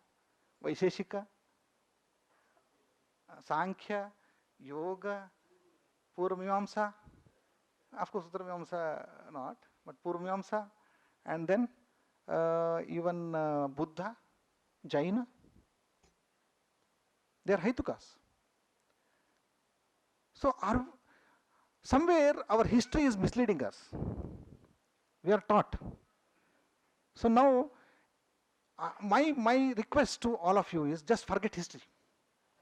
Vaisheshika, Sankhya, Yoga, Purvamimamsa, of course Uttara Mimamsa not, but Purvamimamsa, and then even Buddha, Jaina, they are Haitukas. So somewhere our history is misleading us. We are taught. So now, my request to all of you is just forget history.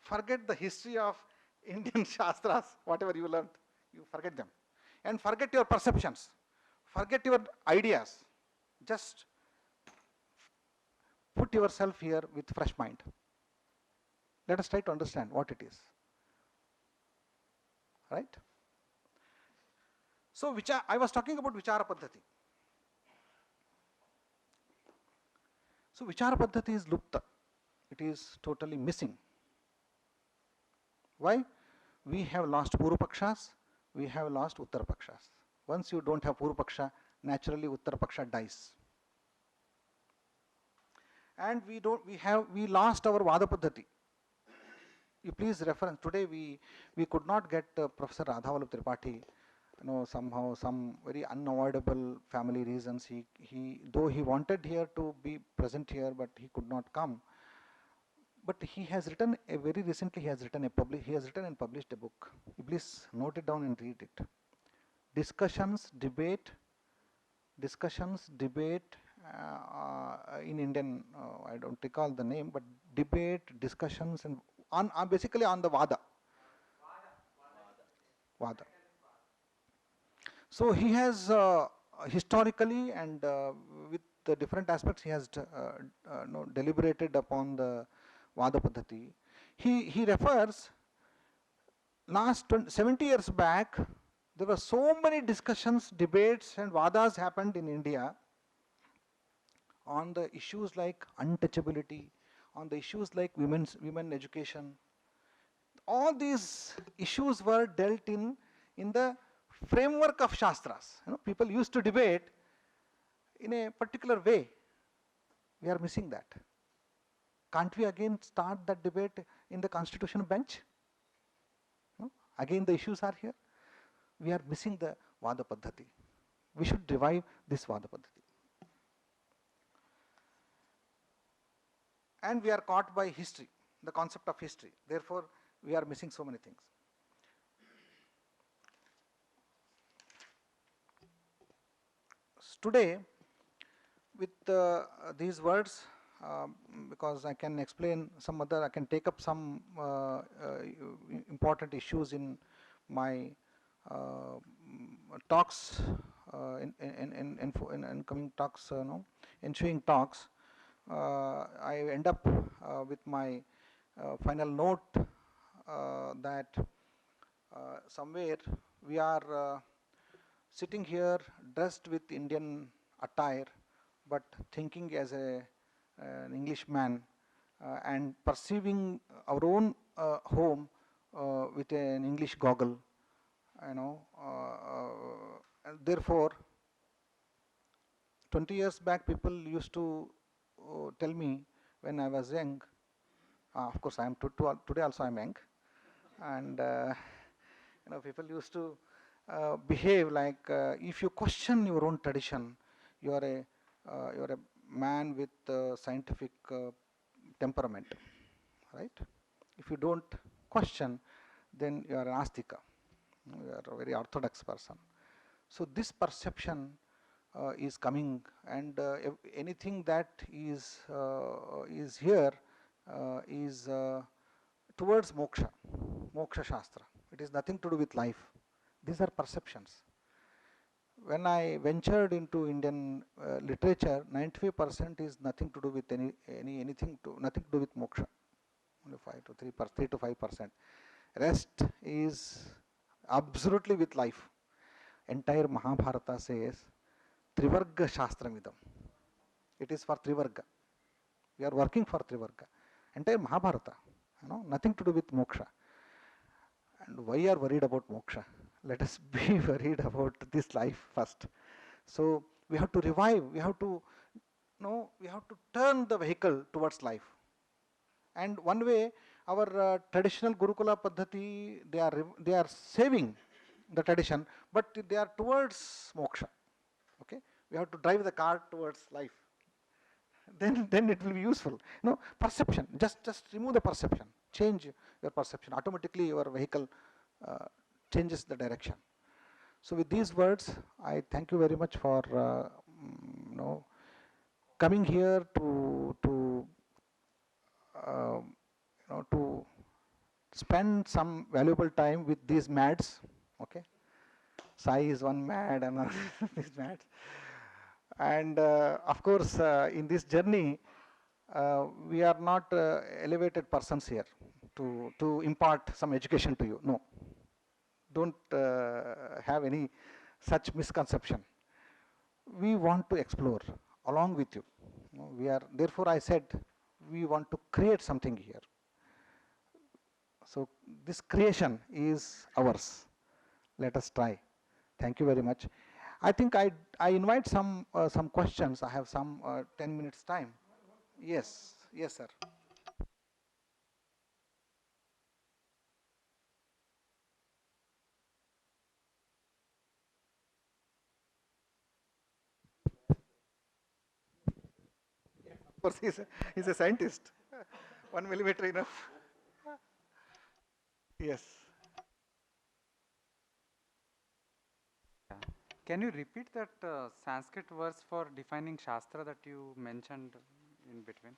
Forget the history of Indian Shastras, whatever you learned, you forget them. And forget your perceptions. Forget your ideas. Just put yourself here with fresh mind. Let us try to understand what it is. Right? So, I was talking about Vichara Paddhati. So, Vichara Paddhati is lupta. It is totally missing. Why? We have lost Purva Pakshas, we have lost Uttara Pakshas. Once you don't have Purva Paksha, naturally Uttara Paksha dies. And we lost our Vada Paddhati. You please reference, today we could not get Professor Radhavallabh Tripathi, somehow some very unavoidable family reasons. Though he wanted here to be present here, but he could not come. But he has written a very recently. He has written and published a book. Please note it down and read it. Discussions, debate in Indian. I don't recall the name, but debate, discussions, and on basically on the Vada. So he has historically and with the different aspects he has no, deliberated upon the Vada Paddhati. He refers last 70 years back, there were so many discussions, debates and Vadas happened in India on the issues like untouchability, on the issues like women education. All these issues were dealt in the framework of Shastras. You know, people used to debate in a particular way. We are missing that. Can't we again start that debate in the constitution bench? No? Again the issues are here. We are missing the Vada Paddhati. We should revive this Vada Paddhati. And we are caught by history, the concept of history. Therefore, we are missing so many things. Today, with these words, because I can explain some other, I can take up some important issues in my talks, in coming talks, no, ensuing talks. I end up with my final note that somewhere we are sitting here dressed with Indian attire, but thinking as an Englishman and perceiving our own home with an English goggle, you know. And therefore, 20 years back, people used to tell me when I was young. Of course, I am today also I am young, and you know, people used to behave like if you question your own tradition, you are a man with scientific temperament, right? If you don't question, then you are an astika. You are a very orthodox person. So this perception is coming, and anything that is here is towards moksha shastra. It is nothing to do with life. These are perceptions. When I ventured into Indian literature, 95% is nothing to do with nothing to do with moksha. Only 3 to 5%. Rest is absolutely with life. Entire Mahabharata says Trivarga Shastramidam. It is for Trivarga. We are working for Trivarga. Entire Mahabharata, you know, nothing to do with moksha. And why are worried about moksha? Let us be worried about this life first. So we have to revive. We have to we have to turn the vehicle towards life. And one way, our traditional Gurukula Paddhati, they are saving the tradition, but they are towards moksha. Okay, we have to drive the car towards life. Then it will be useful. No perception. Just remove the perception. Change your perception. Automatically, your vehicle changes the direction. So, with these words, I thank you very much for coming here to to spend some valuable time with these mads. Okay, Sai is one mad, and another is mad. And of course, in this journey, we are not elevated persons here to impart some education to you. No, don't have any such misconception. We want to explore along with you. We are, therefore I said, we want to create something here. So this creation is ours. Let us try. Thank you very much. I think I invite some questions. I have some 10 minutes time. Yes, yes, sir. Of course, he's a scientist. 1 millimeter enough. Yes. Can you repeat that Sanskrit verse for defining Shastra that you mentioned in between?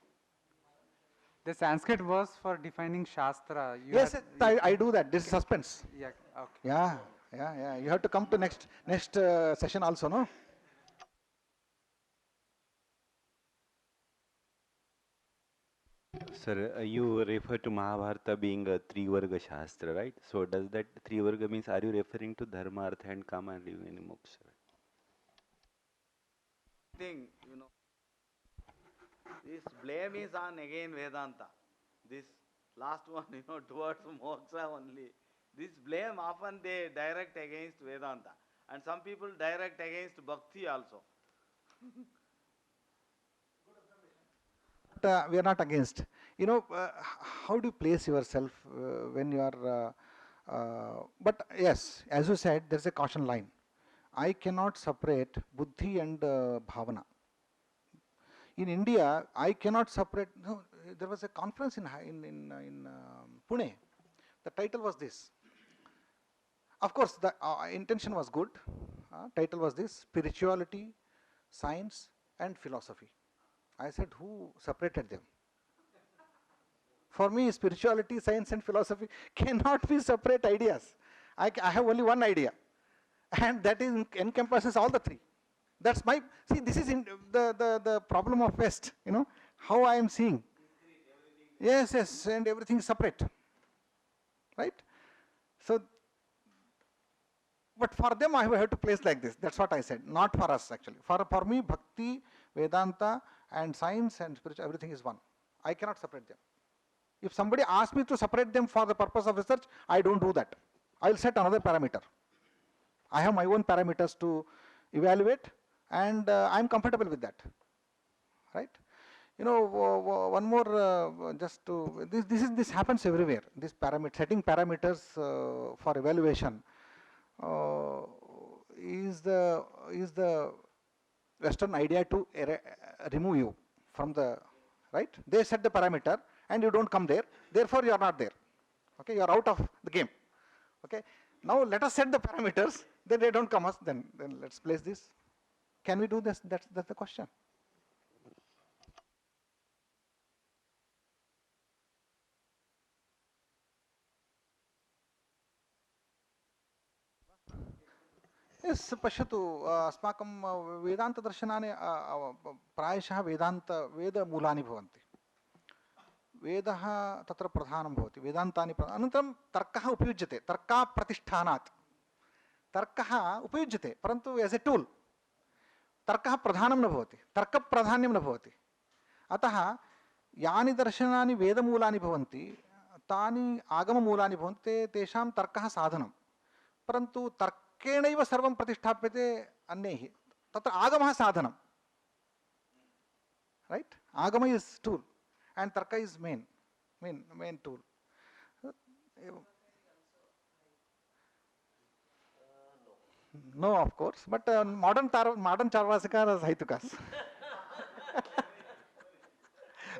The Sanskrit verse for defining Shastra. Yes, yes, I do that. This is suspense. Yeah, okay. Yeah, yeah. You have to come to next session also, no? Sir, you refer to Mahabharata being a three-varga shastra, right? So does that three-varga means, are you referring to dharma, artha and kama and leaving any moksha? Thing, this blame is on again Vedanta. This last one, towards moksha only. This blame often they direct against Vedanta. And some people direct against bhakti also. But we are not against. How do you place yourself when you are? But yes, as you said, there is a caution line. I cannot separate buddhi and bhavana. In India, I cannot separate. No, there was a conference in Pune. The title was this. Of course, the intention was good. Title was this: spirituality, science, and philosophy. I said, who separated them? For me, spirituality, science, and philosophy cannot be separate ideas. I have only one idea, and that encompasses all the three. That's my, see, this is the problem of West, how I am seeing. Yes, and everything is separate, right? So, but for them I have to place like this. That's what I said, not for us actually. For me, Bhakti, Vedanta, and science and spiritual, everything is one. I cannot separate them. If somebody asks me to separate them for the purpose of research, I don't do that. I'll set another parameter. I have my own parameters to evaluate, and I'm comfortable with that, right? One more, just to, this happens everywhere. This setting parameters for evaluation is the Western idea to remove you from the, right? They set the parameter and you don't come there, therefore you are not there. Okay, you are out of the game. Okay, now let us set the parameters, then they don't come us, then let's place this. Can we do this? That's the question. Yes, पश्यतु अस्माकं वेदान्तदर्शनानि प्रायशः वेदमूलानि भवन्ति. वेदः तत्र प्रधानं भवति, वेदान्तानि अनन्तरं तर्कः उपयुज्यते, तर्काप्रतिष्ठानात् तर्कः उपयुज्यते, परन्तु एस् ए टूल् तर्कः प्रधानं न भवति, तर्कप्राधान्यं न भवति. अतः यानि दर्शनानि वेदमूलानि भवन्ति तानि आगममूलानि भवन्ति, तेषां तर्कः साधनं, परन्तु तर्केणैव सर्वं प्रतिष्ठाप्यते अन्यैः. तत्र आगमः साधनं, right? Agama is tool and tarka is main tool. No, of course, but modern Charvasikas are Haitukas.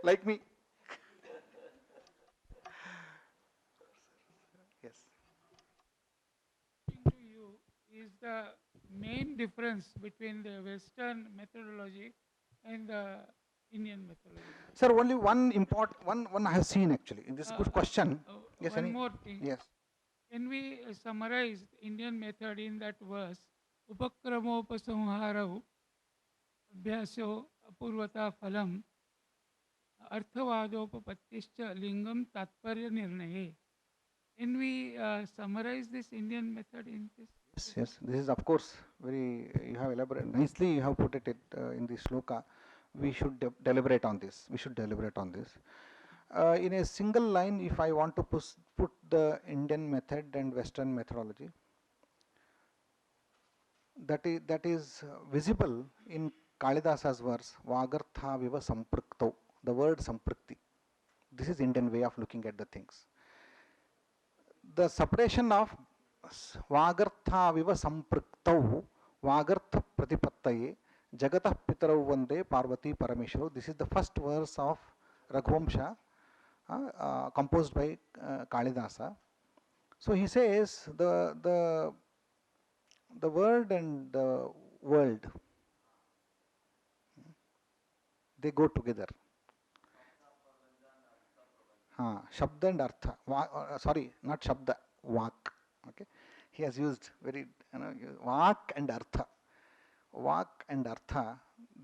Like me. Yes. To you is the main difference between the Western methodology and the Indian methodology? Sir, only one I have seen actually. In this good question. Yes, one more thing. Yes. Can we summarize the Indian method in that verse? Upakramopasamharau abhyasyo apurvata phalam arthavadopapatischa lingam tatparya nirnaye. Can we summarize this Indian method in this? Yes. This is of course very, you have elaborated nicely. You have put it in the shloka. We should deliberate on this. In a single line, if I want to put the Indian method and Western methodology, that is visible in Kalidasa's verse, Vagartha viva samprikto, the word samprikti. This is Indian way of looking at the things. The separation of Vagartha viva sampriktau, Vagartha pratipattaye, Jagatah Pitarau Vande Parvati Parameshwaro. This is the first verse of Raghuvamsha. composed by Kalidasa. So he says the word and the world, they go together. Shabda and Artha. Sorry, not Shabda, Vak. Okay, he has used very, Vak and Artha. Vak and Artha,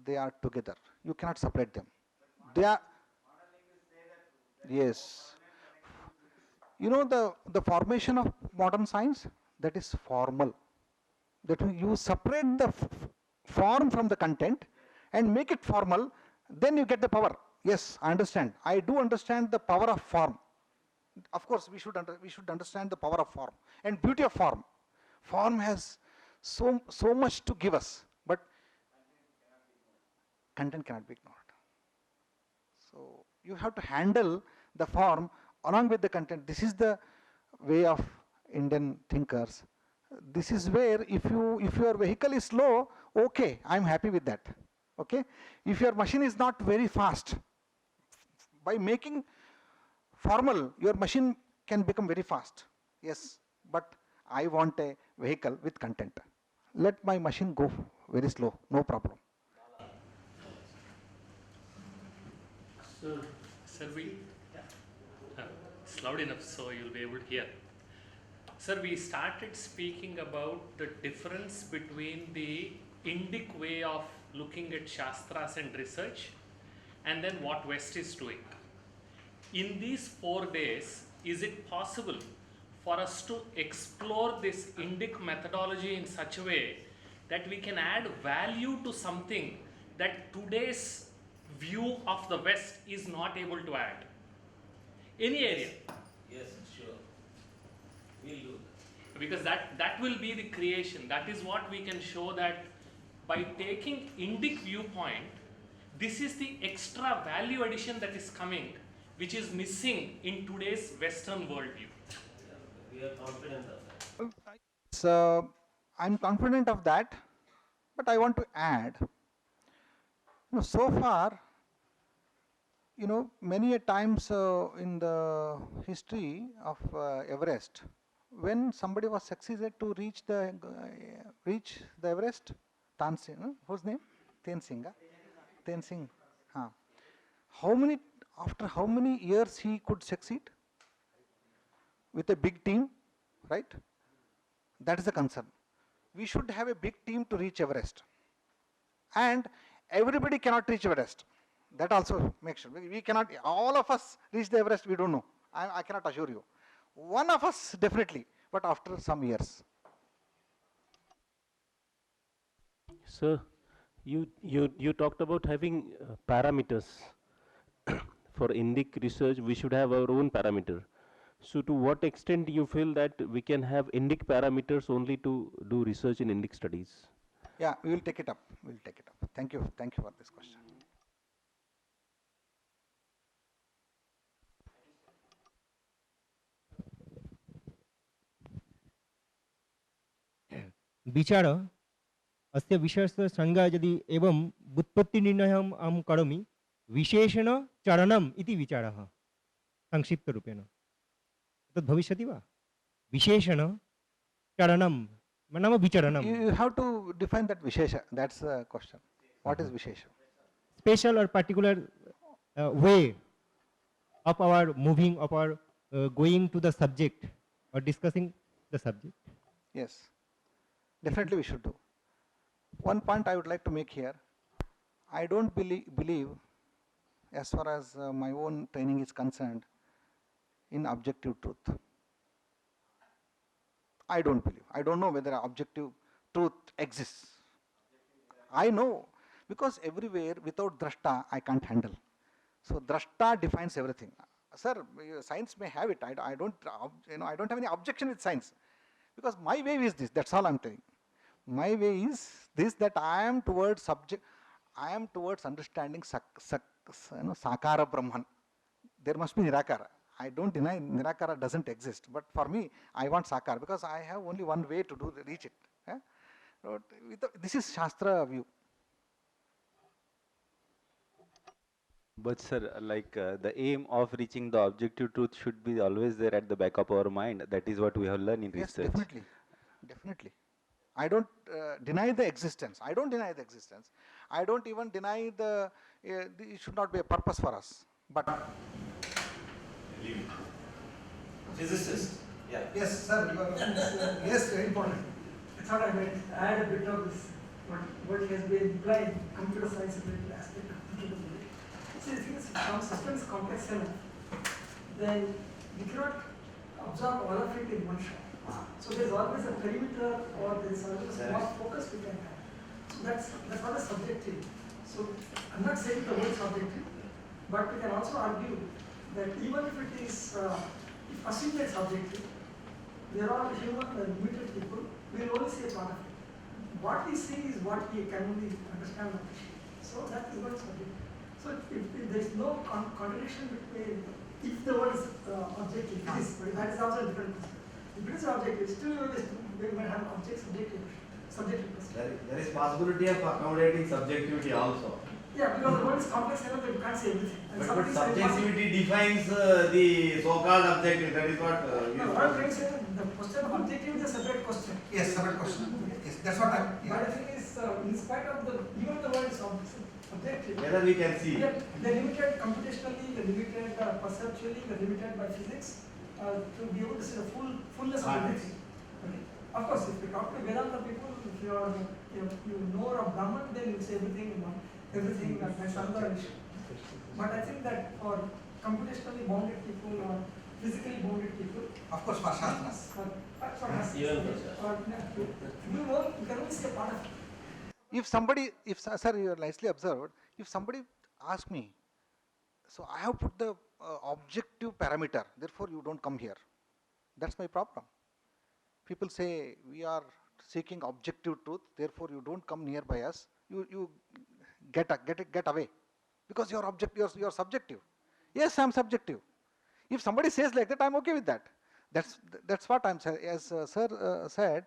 they are together. You cannot separate them. They are. Yes. You know the formation of modern science, that is formal. That means you separate the form from the content and make it formal, then you get the power. Yes, I understand. I do understand the power of form. Of course, we should understand the power of form and beauty of form. Form has so much to give us, but content cannot be ignored. So you have to handle the form along with the content. This is the way of Indian thinkers. This is where if your vehicle is slow, okay, I'm happy with that. Okay, if your machine is not very fast, by making formal, your machine can become very fast. Yes, but I want a vehicle with content. Let my machine go very slow, no problem. Sir, it's loud enough so you'll be able to hear. Sir, we started speaking about the difference between the Indic way of looking at Shastras and research and then what West is doing. In these 4 days, is it possible for us to explore this Indic methodology in such a way that we can add value to something that today's view of the West is not able to add? Any area. Yes, sure. We'll do that. Because that will be the creation. That is what we can show, that by taking Indic viewpoint, this is the extra value addition that is coming, which is missing in today's Western worldview. We are confident of that. So I'm confident of that, but I want to add, so far, many a times in the history of Everest, when somebody was succeeded to reach the Everest, Tansin, whose name? Tenzing. Tenzing. After how many years he could succeed? With a big team, right? That is the concern. We should have a big team to reach Everest. And everybody cannot reach Everest. That also makes sure. We cannot, all of us reach the Everest, we don't know. I cannot assure you. One of us definitely, but after some years. Sir, you talked about having parameters. For Indic research, we should have our own parameter. So to what extent do you feel that we can have Indic parameters only to do research in Indic studies? Yeah, we will take it up. We'll take it up. Thank you. Thank you for this question. विचार अस्य विषयस्य संज्ञा यदि एवं व्युत्पत्तिनिर्णयम् अहं करोमि विशेषण चरणम् इति विचारः संक्षिप्तरूपेण तद् भविष्यति वा विशेषण चरणं नाम विचरणं You have to define that Vishesha. That's the question. What is Vishesha? special or particular way of our moving, of our going to the subject or discussing the subject. Yes, definitely we should do. One point I would like to make here. I don't believe, as far as my own training is concerned, in objective truth. I don't believe. I don't know whether objective truth exists. I know, because everywhere without drashta I can't handle. So drashta defines everything. Sir, science may have it. I don't have any objection with science, because my way is this. That's all I'm telling. My way is this, that I am towards subject. I am towards understanding Sakara Brahman. There must be Nirakara. I don't deny Nirakara doesn't exist, but for me, I want Sakara, because I have only one way to reach it. This is Shastra view. But sir, the aim of reaching the objective truth should be always there at the back of our mind. That is what we have learned in Yes, research. definitely, definitely. I don't deny the existence. I don't deny the existence. I don't even deny it should not be a purpose for us. But Physicist. Yeah. Yes, sir, you are, yes, very important. I thought I might add a bit of this, what has been implied, computer science related aspect of thinking about it. See, the thing is, some system is complex enough, then we cannot absorb all of it in one shot. So there's always a perimeter or there's always a more focus we can have. So that's not a subjective. So I'm not saying the word subjective, but we can also argue that even if it is, if assume that subjective, there are human and limited people, we will only see a part of it. What we see is what we can only understand and appreciate. So that is what subjective. So if there is no contradiction between, if the word is objective, it is, but that is also a different question. If it is objective, still we might have object subjective question. There is possibility of accommodating subjectivity also. Yeah, because the word is complex enough that you can't say everything. And But something is very subjectivity defines the so-called objective. That is what No, what I'm trying to say, the question of objective is a separate question. Yes, separate question. Yes, that's what I'm. But the thing is, in spite of even the word is objective. whether we can see. They're limited computationally, they're limited perceptually, they're limited by physics to be able to see the fullness of everything. Okay. Of course, if you talk to Vedanta people, if you know of Brahman, then you say everything that's another issue. But I think that for computationally bounded people or physically bounded people, Of course, for Shastras. for us, Even for you can only see a part of it. if somebody, sir, you nicely observed, if somebody asks me, so I have put the objective parameter, therefore you don't come here. That's my problem. People say we are seeking objective truth, therefore you don't come nearby us. You get away, because you are subjective. Yes, I'm subjective. If somebody says like that, I'm okay with that. That's what I'm saying. As sir said,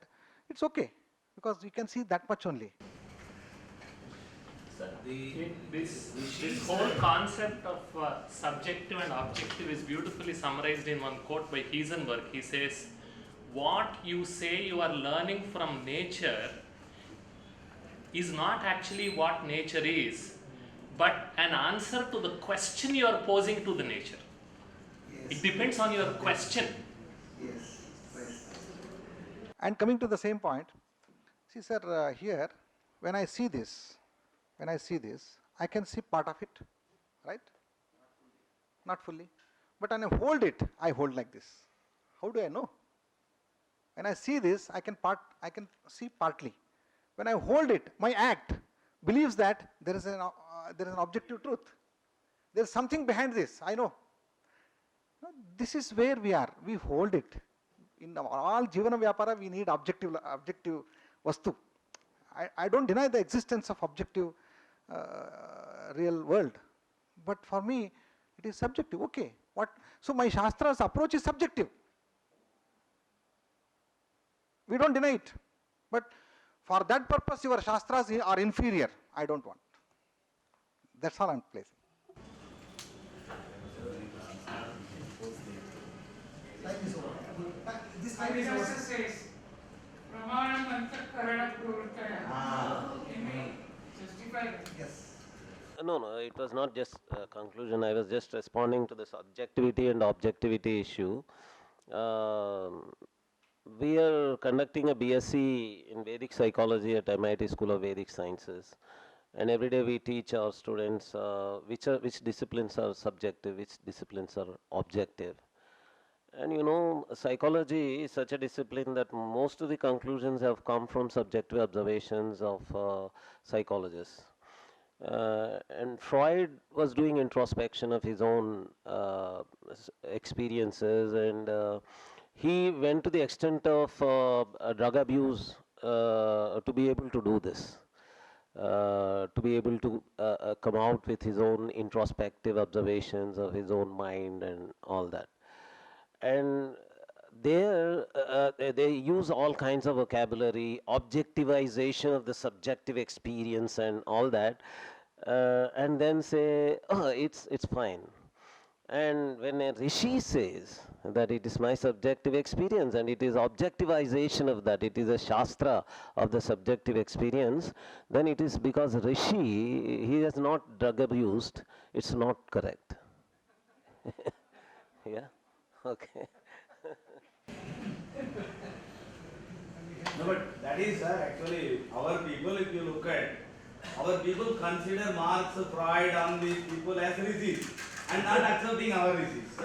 it's okay, because you can see that much only. This whole concept of subjective and objective is beautifully summarized in one quote by Heisenberg. He says, what you say you are learning from nature is not actually what nature is, but an answer to the question you are posing to the nature. It depends on your question. Yes, right. And coming to the same point, see sir, here, when I see this, I can see part of it, right? Not fully. But when I hold like this. How do I know? When I see this, I can see partly. When I hold it, my act believes that there is an objective truth. There is something behind this, I know. This is where we are. We hold it. In all Jivana Vyapara, we need objective vastu. I don't deny the existence of objective real world, but for me, it is subjective. Okay, so my Shastra's approach is subjective. We don't deny it, but for that purpose, your Shastras are inferior. I don't want. That's all I'm placing. This time is Haridas says, Pramanam Antakarana Pravrittaya. Can we justify that? Yes. No, it was not just a conclusion. I was just responding to the subjectivity and objectivity issue. We are conducting a BSc in Vedic Psychology at MIT School of Vedic Sciences. And every day we teach our students which disciplines are subjective, which disciplines are objective. And you know, psychology is such a discipline that most of the conclusions have come from subjective observations of psychologists. And Freud was doing introspection of his own experiences, and he went to the extent of drug abuse to be able to do this. To be able to come out with his own introspective observations of his own mind and all that. And there they use all kinds of vocabulary, objectivization of the subjective experience and all that. and then say, oh, it's fine. And when a rishi says that it is my subjective experience and it is objectivization of that, it is a shastra of the subjective experience, then it is because rishi, he has not drug abused, it's not correct. Yeah? Okay. No, but that is, sir, actually, our people, if you look at, our people consider Marx, Freud, and these people as rishis, and not accepting our rishis.